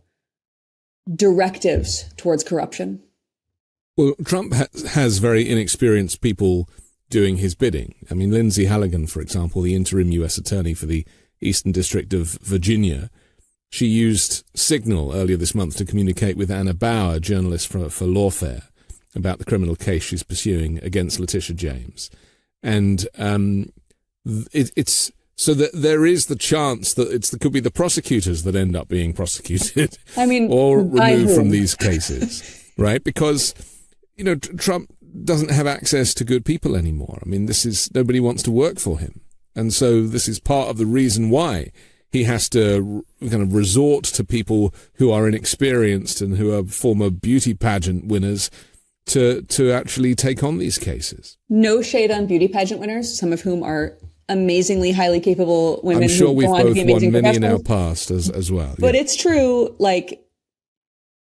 directives towards corruption. Well, Trump has very inexperienced people doing his bidding. I mean, Lindsay Halligan, for example, the interim U.S. attorney for the Eastern District of Virginia, she used Signal earlier this month to communicate with Anna Bauer, journalist for Lawfare, about the criminal case she's pursuing against Letitia James. And it's so that there is the chance that it could be the prosecutors that end up being prosecuted, or removed from these cases, right? Because, Trump doesn't have access to good people anymore. I mean, nobody wants to work for him. And so this is part of the reason why he has to kind of resort to people who are inexperienced and who are former beauty pageant winners to actually take on these cases. No shade on beauty pageant winners, some of whom are amazingly highly capable women. I'm sure who we've go on to both be amazing won many in our professionals. past as well. But it's true,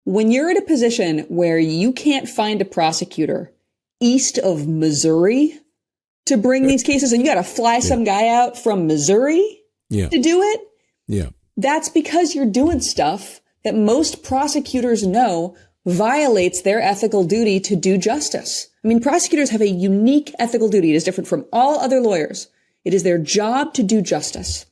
when you're in a position where you can't find a prosecutor east of Missouri to bring these cases, and you got to fly some guy out from Missouri to do it, that's because you're doing stuff that most prosecutors know violates their ethical duty to do justice. I mean, prosecutors have a unique ethical duty. It is different from all other lawyers. It is their job to do justice.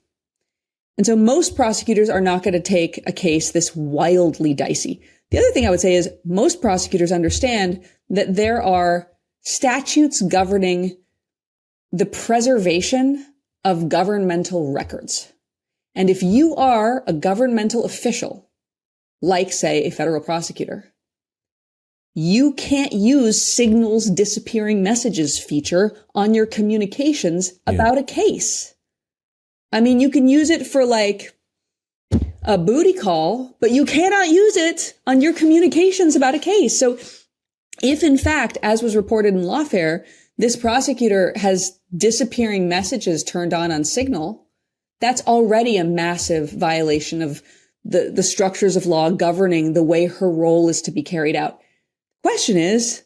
And so most prosecutors are not going to take a case this wildly dicey. The other thing I would say is most prosecutors understand that there are statutes governing the preservation of governmental records. And if you are a governmental official, like, say, a federal prosecutor, you can't use Signal's disappearing messages feature on your communications about a case. I mean, you can use it for like a booty call, but you cannot use it on your communications about a case. So if in fact, as was reported in Lawfare, this prosecutor has disappearing messages turned on Signal, that's already a massive violation of the structures of law governing the way her role is to be carried out. Question is,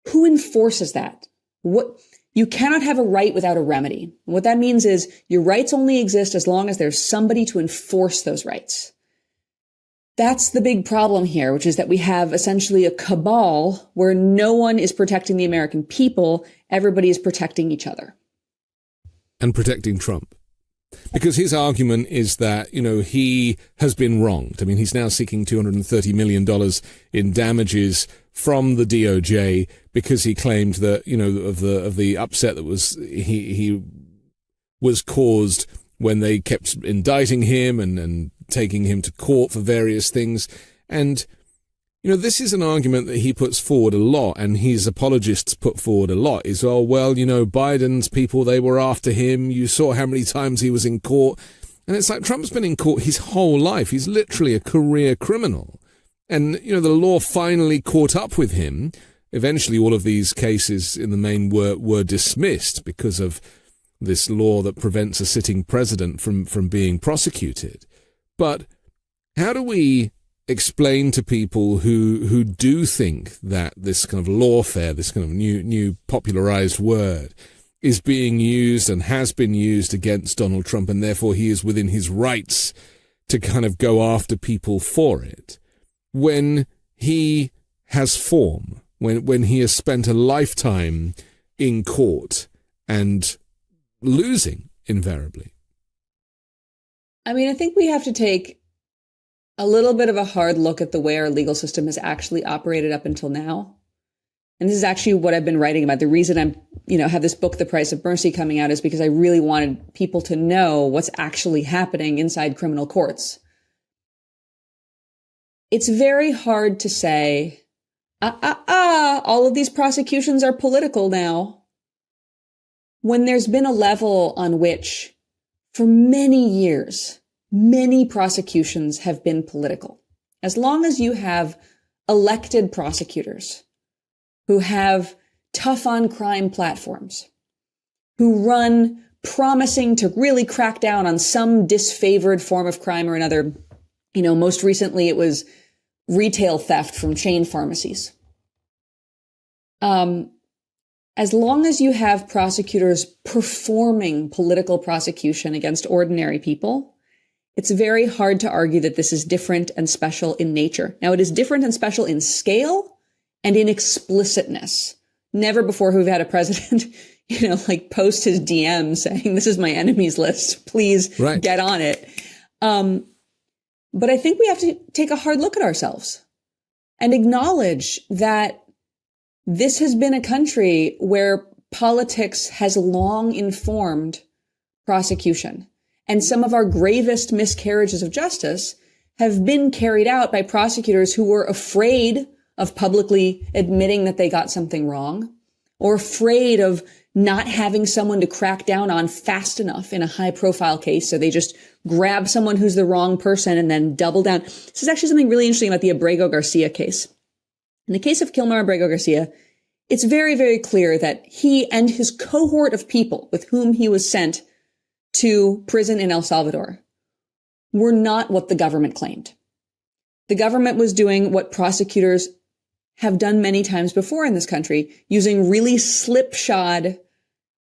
who enforces that? You cannot have a right without a remedy. What that means is your rights only exist as long as there's somebody to enforce those rights. That's the big problem here, which is that we have essentially a cabal where no one is protecting the American people. Everybody is protecting each other. And protecting Trump. Because his argument is that, he has been wronged. I mean, he's now seeking $230 million in damages from the DOJ because he claimed that, of the upset that he was caused when they kept indicting him and taking him to court for various things. And, this is an argument that he puts forward a lot, and his apologists put forward a lot, is, Biden's people, they were after him. You saw how many times he was in court. And it's like Trump's been in court his whole life. He's literally a career criminal. And, the law finally caught up with him. Eventually, all of these cases in the main were dismissed because of this law that prevents a sitting president from being prosecuted. But how do we explain to people who do think that this kind of lawfare, this kind of new popularized word, is being used and has been used against Donald Trump, and therefore he is within his rights to kind of go after people for it, when he has form, when he has spent a lifetime in court and losing invariably? I mean, I think we have to take a little bit of a hard look at the way our legal system has actually operated up until now. And this is actually what I've been writing about. The reason I'm, have this book, The Price of Mercy, coming out is because I really wanted people to know what's actually happening inside criminal courts. It's very hard to say, all of these prosecutions are political now, when there's been a level on which, for many years, many prosecutions have been political. As long as you have elected prosecutors who have tough on crime platforms, who run promising to really crack down on some disfavored form of crime or another, most recently it was retail theft from chain pharmacies. As long as you have prosecutors performing political prosecution against ordinary people, it's very hard to argue that this is different and special in nature. Now, it is different and special in scale and in explicitness. Never before have we had a president, post his DM saying, this is my enemies list, please get on it. But I think we have to take a hard look at ourselves and acknowledge that this has been a country where politics has long informed prosecution. And some of our gravest miscarriages of justice have been carried out by prosecutors who were afraid of publicly admitting that they got something wrong, or afraid of not having someone to crack down on fast enough in a high profile case. So they just grab someone who's the wrong person and then double down. This is actually something really interesting about the Abrego Garcia case. In the case of Kilmer Abrego Garcia, it's very, very clear that he and his cohort of people with whom he was sent to prison in El Salvador were not what the government claimed. The government was doing what prosecutors have done many times before in this country, using really slipshod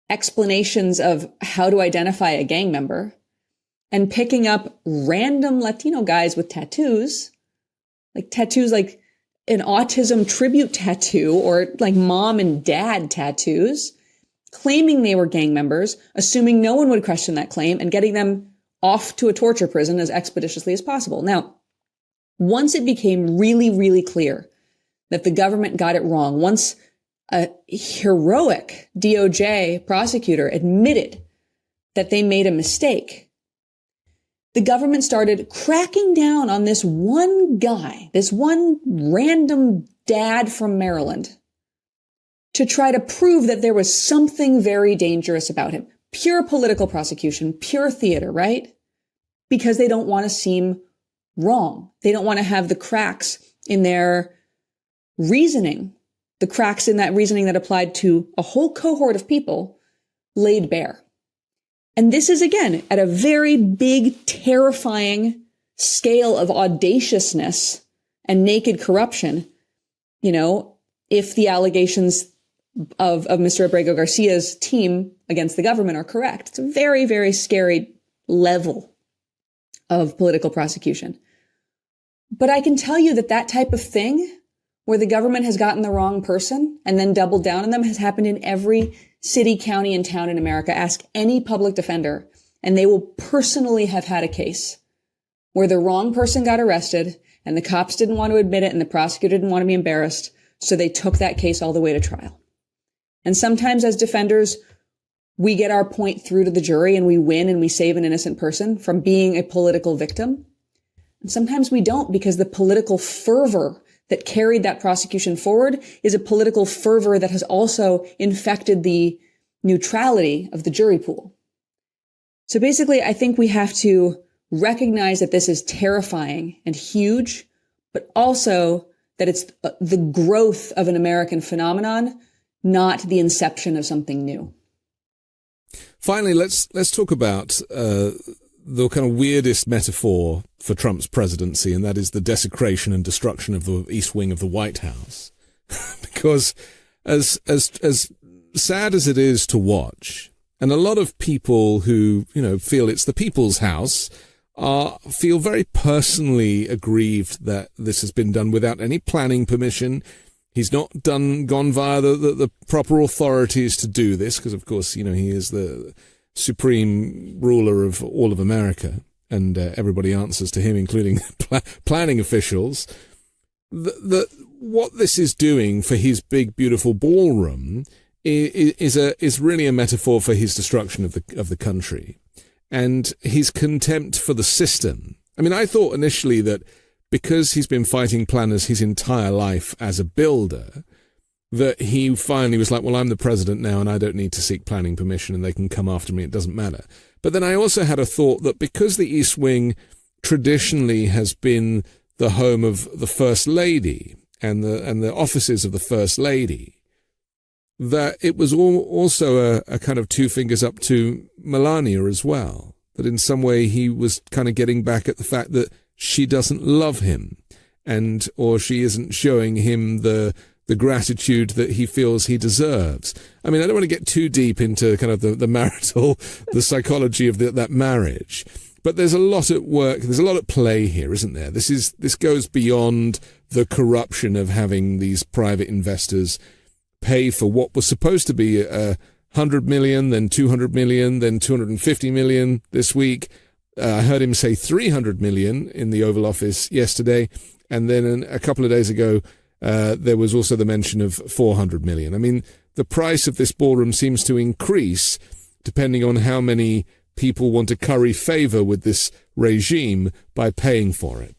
explanations of how to identify a gang member and picking up random Latino guys with tattoos like an autism tribute tattoo or like mom and dad tattoos, claiming they were gang members, assuming no one would question that claim, and getting them off to a torture prison as expeditiously as possible. Now, once it became really, really clear that the government got it wrong, once a heroic DOJ prosecutor admitted that they made a mistake, the government started cracking down on this one guy, this one random dad from Maryland, to try to prove that there was something very dangerous about him. pure political prosecution, pure theater, right? Because they don't want to seem wrong. They don't want to have the cracks in their reasoning, the cracks in that reasoning that applied to a whole cohort of people laid bare. And this is, again, at a very big, terrifying scale of audaciousness and naked corruption. You know, if the allegations of Mr. Abrego Garcia's team against the government are correct, it's a very, very scary level of political prosecution. But I can tell you that that type of thing, where the government has gotten the wrong person and then doubled down on them, has happened in every city, county, and town in America. Ask any public defender, and they will personally have had a case where the wrong person got arrested and the cops didn't want to admit it and the prosecutor didn't want to be embarrassed, so they took that case all the way to trial. And sometimes as defenders, we get our point through to the jury and we win and we save an innocent person from being a political victim. And sometimes we don't, because the political fervor that carried that prosecution forward is a political fervor that has also infected the neutrality of the jury pool. So basically, I think we have to recognize that this is terrifying and huge, but also that it's the growth of an American phenomenon, not the inception of something new. Finally, let's talk about the kind of weirdest metaphor for Trump's presidency, and that is the desecration and destruction of the East Wing of the White House. Because as sad as it is to watch, and a lot of people who, you know, feel it's the people's house feel very personally aggrieved that this has been done without any planning permission. He's not gone via the proper authorities to do this, because of course, you know, he is the supreme ruler of all of America, and everybody answers to him, including planning officials. What this is doing for his big, beautiful ballroom is really a metaphor for his destruction of the country and his contempt for the system. I mean, I thought initially that because he's been fighting planners his entire life as a builder, that he finally was like, well, I'm the president now and I don't need to seek planning permission and they can come after me, it doesn't matter. But then I also had a thought that because the East Wing traditionally has been the home of the First Lady and the offices of the First Lady, that it was also a kind of two fingers up to Melania as well. That in some way he was kind of getting back at the fact that she doesn't love him, or she isn't showing him the gratitude that he feels he deserves. I mean, I don't want to get too deep into kind of the marital, the psychology of that marriage, but there's a lot at work. There's a lot at play here, isn't there? This goes beyond the corruption of having these private investors pay for what was supposed to be 100 million, then 200 million, then 250 million this week. I heard him say 300 million in the Oval Office yesterday. And then a couple of days ago, there was also the mention of 400 million. I mean, the price of this ballroom seems to increase depending on how many people want to curry favor with this regime by paying for it.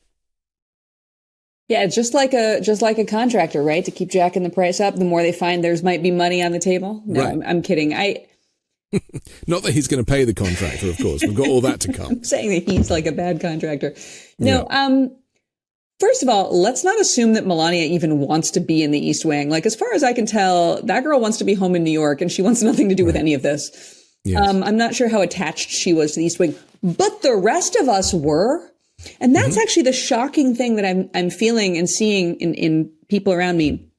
Yeah, it's just like a contractor, right? To keep jacking the price up, the more they find there's might be money on the table. No, right. I'm kidding. Not that he's going to pay the contractor, of course. We've got all that to come. I'm saying that he's like a bad contractor. No, yeah. First of all, let's not assume that Melania even wants to be in the East Wing. Like, as far as I can tell, that girl wants to be home in New York, and she wants nothing to do with any of this. Yes. I'm not sure how attached she was to the East Wing, but the rest of us were. And that's actually the shocking thing that I'm feeling and seeing in people around me.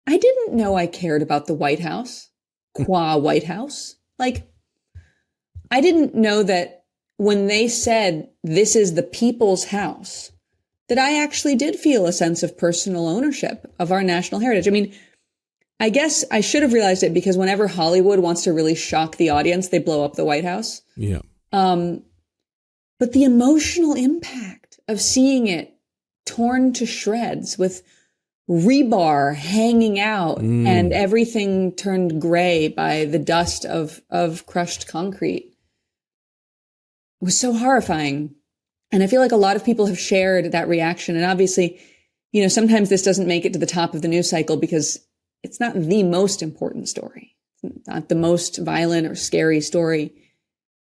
I didn't know I cared about the White House, qua White House. Like, I didn't know that when they said this is the people's house, that I actually did feel a sense of personal ownership of our national heritage. I mean, I guess I should have realized it because whenever Hollywood wants to really shock the audience, they blow up the White House. Yeah. But the emotional impact of seeing it torn to shreds with rebar hanging out and everything turned gray by the dust of crushed concrete was so horrifying. And I feel like a lot of people have shared that reaction. And obviously, you know, sometimes this doesn't make it to the top of the news cycle because it's not the most important story. It's not the most violent or scary story.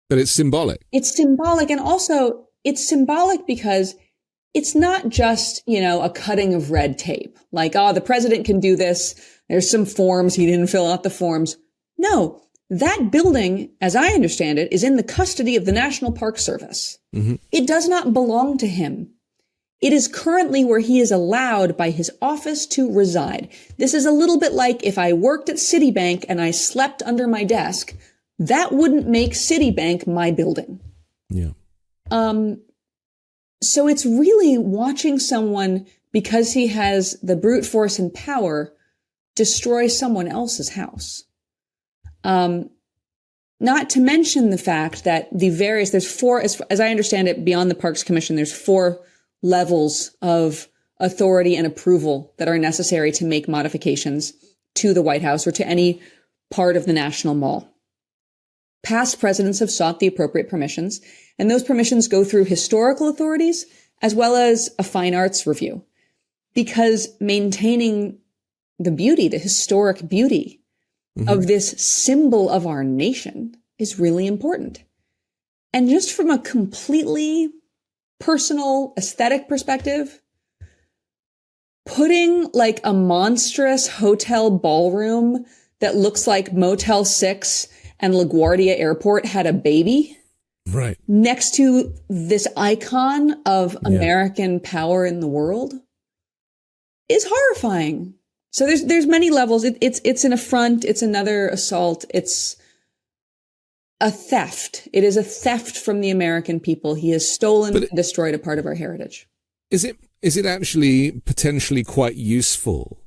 But it's symbolic. It's symbolic. And also it's symbolic because it's not just, a cutting of red tape. Like, the president can do this. There's some forms. He didn't fill out the forms. No, that building, as I understand it, is in the custody of the National Park Service. Mm-hmm. It does not belong to him. It is currently where he is allowed by his office to reside. This is a little bit like if I worked at Citibank and I slept under my desk, that wouldn't make Citibank my building. Yeah. So it's really watching someone, because he has the brute force and power, destroy someone else's house. Not to mention the fact that there's four, as I understand it, beyond the Parks Commission, there's 4 levels of authority and approval that are necessary to make modifications to the White House or to any part of the National Mall. Past presidents have sought the appropriate permissions, and those permissions go through historical authorities as well as a fine arts review, because maintaining the beauty, the historic beauty of this symbol of our nation is really important. And just from a completely personal aesthetic perspective, putting like a monstrous hotel ballroom that looks like Motel 6 and LaGuardia Airport had a baby right next to this icon of American power in the world is horrifying. So there's many levels. It's an affront. It's another assault. It's a theft. It is a theft from the American people. He has stolen and destroyed a part of our heritage. Is it actually potentially quite useful?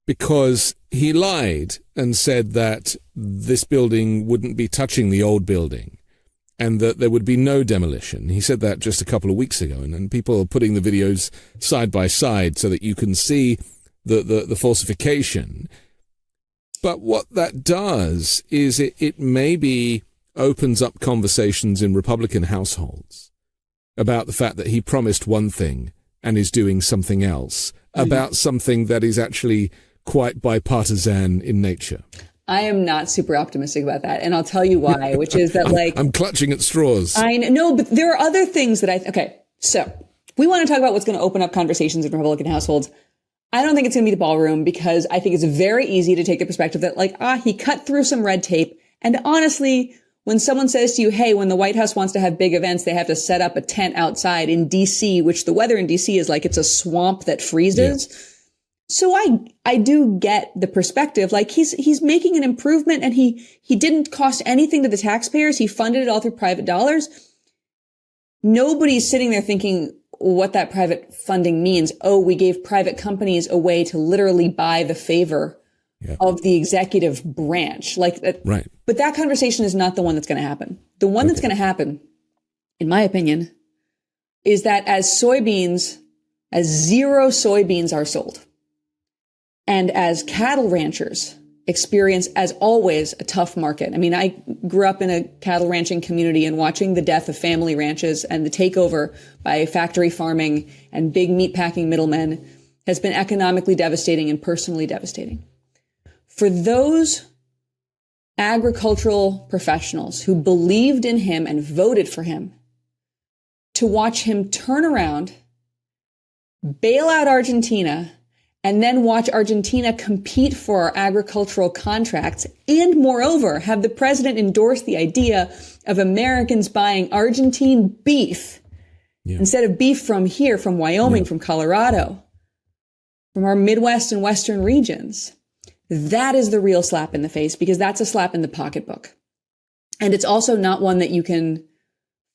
Because he lied and said that this building wouldn't be touching the old building and that there would be no demolition. He said that just a couple of weeks ago, and people are putting the videos side by side so that you can see the falsification. But what that does is it maybe opens up conversations in Republican households about the fact that he promised one thing and is doing something else, about something that is actually quite bipartisan in nature. I am not super optimistic about that. And I'll tell you why, which is that I'm clutching at straws. I know, but there are other things that okay. So we want to talk about what's going to open up conversations in Republican households. I don't think it's going to be the ballroom, because I think it's very easy to take the perspective that he cut through some red tape. And honestly, when someone says to you, hey, when the White House wants to have big events, they have to set up a tent outside in DC, which the weather in DC is like it's a swamp that freezes. Yeah. So I do get the perspective. Like he's making an improvement, and he didn't cost anything to the taxpayers. He funded it all through private dollars. Nobody's sitting there thinking what that private funding means. Oh, we gave private companies a way to literally buy the favor of the executive branch. Like that. Right. But that conversation is not the one that's going to happen. The one that's going to happen, in my opinion, is that as zero soybeans are sold, and as cattle ranchers experience, as always, a tough market. I mean, I grew up in a cattle ranching community, and watching the death of family ranches and the takeover by factory farming and big meatpacking middlemen has been economically devastating and personally devastating. For those agricultural professionals who believed in him and voted for him, to watch him turn around, bail out Argentina, and then watch Argentina compete for our agricultural contracts, and moreover, have the president endorse the idea of Americans buying Argentine beef instead of beef from here, from Wyoming, from Colorado, from our Midwest and Western regions. That is the real slap in the face, because that's a slap in the pocketbook. And it's also not one that you can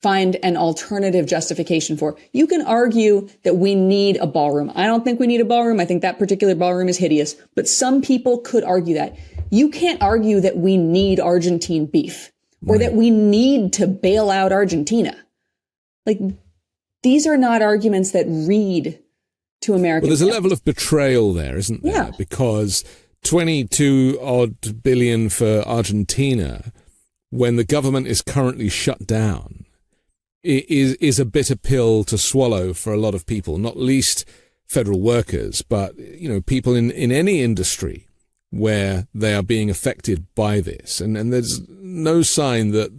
find an alternative justification for. You can argue that we need a ballroom. I don't think we need a ballroom. I think that particular ballroom is hideous, but some people could argue that. You can't argue that we need Argentine beef or that we need to bail out Argentina. Like, these are not arguments that read to Americans. Well, there's a level of betrayal there, isn't there? Yeah. Because 22 odd billion for Argentina, when the government is currently shut down, is a bitter pill to swallow for a lot of people, not least federal workers, but people in any industry where they are being affected by this, and there's no sign that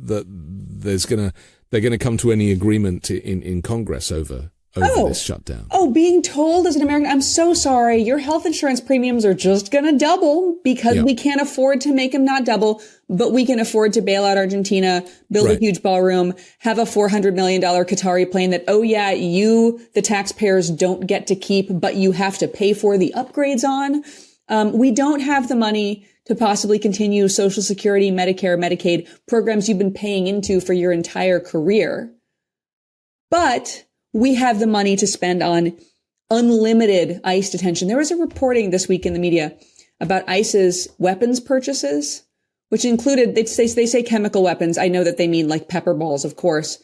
they're gonna come to any agreement in Congress over this shutdown. Being told as an American, I'm so sorry, your health insurance premiums are just going to double because we can't afford to make them not double, but we can afford to bail out Argentina, build a huge ballroom, have a $400 million Qatari plane that, you, the taxpayers, don't get to keep, but you have to pay for the upgrades on. We don't have the money to possibly continue Social Security, Medicare, Medicaid programs you've been paying into for your entire career. But we have the money to spend on unlimited ICE detention. There was a reporting this week in the media about ICE's weapons purchases, which included, they say chemical weapons. I know that they mean like pepper balls, of course.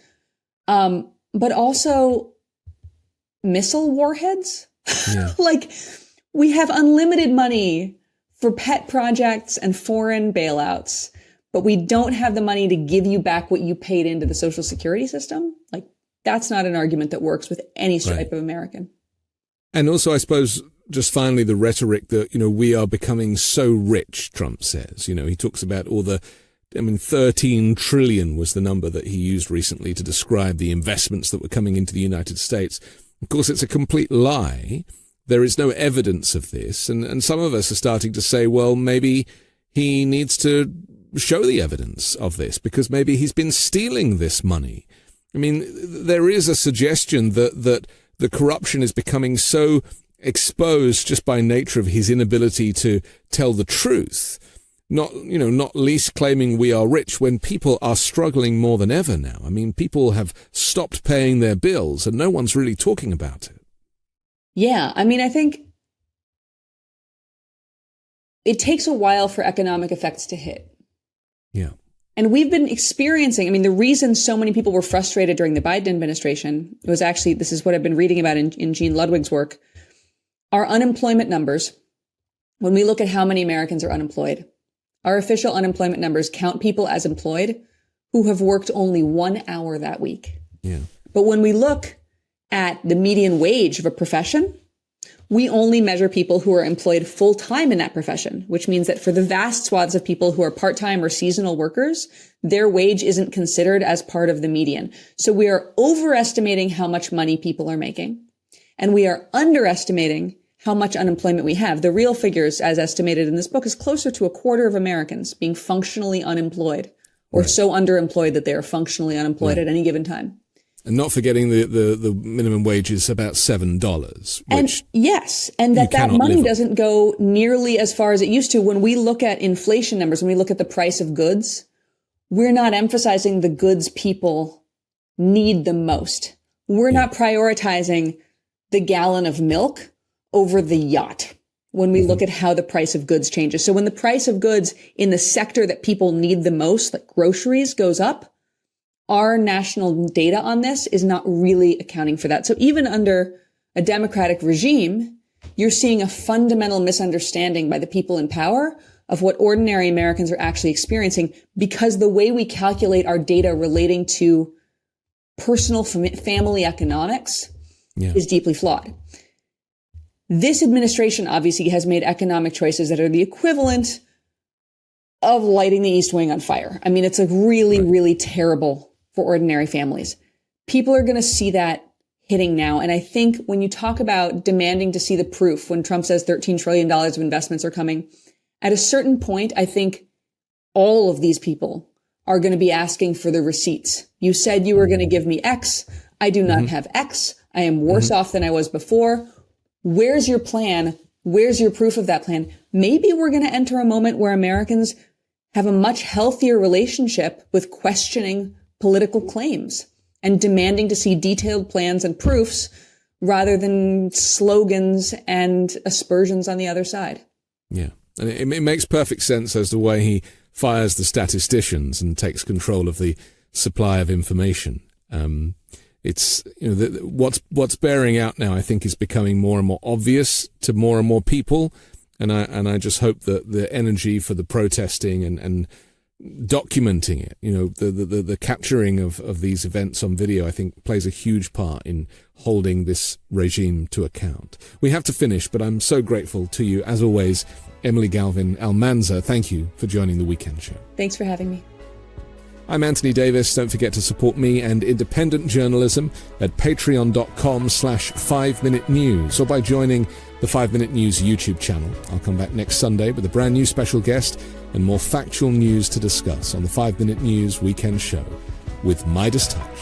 But also missile warheads. Yeah. Like, we have unlimited money for pet projects and foreign bailouts, but we don't have the money to give you back what you paid into the Social Security system. Like, that's not an argument that works with any stripe of American. And also, I suppose, just finally, the rhetoric that, we are becoming so rich, Trump says. He talks about 13 trillion was the number that he used recently to describe the investments that were coming into the United States. Of course, it's a complete lie. There is no evidence of this. And some of us are starting to say, well, maybe he needs to show the evidence of this because maybe he's been stealing this money. I mean, there is a suggestion that the corruption is becoming so exposed just by nature of his inability to tell the truth, not least claiming we are rich when people are struggling more than ever now. I mean, people have stopped paying their bills and no one's really talking about it. Yeah, I mean, I think it takes a while for economic effects to hit. Yeah. And we've been experiencing, the reason so many people were frustrated during the Biden administration was actually, this is what I've been reading about in Gene Ludwig's work, our unemployment numbers. When we look at how many Americans are unemployed, our official unemployment numbers count people as employed who have worked only 1 hour that week. Yeah. But when we look at the median wage of a profession, we only measure people who are employed full time in that profession, which means that for the vast swaths of people who are part-time or seasonal workers, their wage isn't considered as part of the median. So we are overestimating how much money people are making, and we are underestimating how much unemployment we have. The real figures, as estimated in this book, is closer to a quarter of Americans being functionally unemployed or so underemployed that they are functionally unemployed at any given time. And not forgetting the minimum wage is about $7. And yes, and that money doesn't go nearly as far as it used to. When we look at inflation numbers, when we look at the price of goods, we're not emphasizing the goods people need the most. We're not prioritizing the gallon of milk over the yacht when we look at how the price of goods changes. So when the price of goods in the sector that people need the most, like groceries, goes up, our national data on this is not really accounting for that. So even under a democratic regime, you're seeing a fundamental misunderstanding by the people in power of what ordinary Americans are actually experiencing, because the way we calculate our data relating to personal family economics is deeply flawed. This administration obviously has made economic choices that are the equivalent of lighting the East Wing on fire. I mean, it's like really, really terrible for ordinary families. People are going to see that hitting now. And I think when you talk about demanding to see the proof, when Trump says $13 trillion of investments are coming, at a certain point, I think all of these people are going to be asking for the receipts. You said you were going to give me X. I do not have X. I am worse off than I was before. Where's your plan? Where's your proof of that plan? Maybe we're going to enter a moment where Americans have a much healthier relationship with questioning political claims and demanding to see detailed plans and proofs rather than slogans and aspersions on the other side. Yeah. And it makes perfect sense as the way he fires the statisticians and takes control of the supply of information. It's, what's bearing out now, I think, is becoming more and more obvious to more and more people. And I just hope that the energy for the protesting and documenting it, the capturing of these events on video, I think plays a huge part in holding this regime to account. We have to finish, but I'm so grateful to you, as always, Emily Galvin Almanza. Thank you for joining the Weekend Show. Thanks for having me. I'm Anthony Davis. Don't forget to support me and independent journalism at patreon.com/5Minute News or by joining the 5 Minute News YouTube channel. I'll come back next Sunday with a brand new special guest and more factual news to discuss on the 5 Minute News Weekend Show with Midas Touch.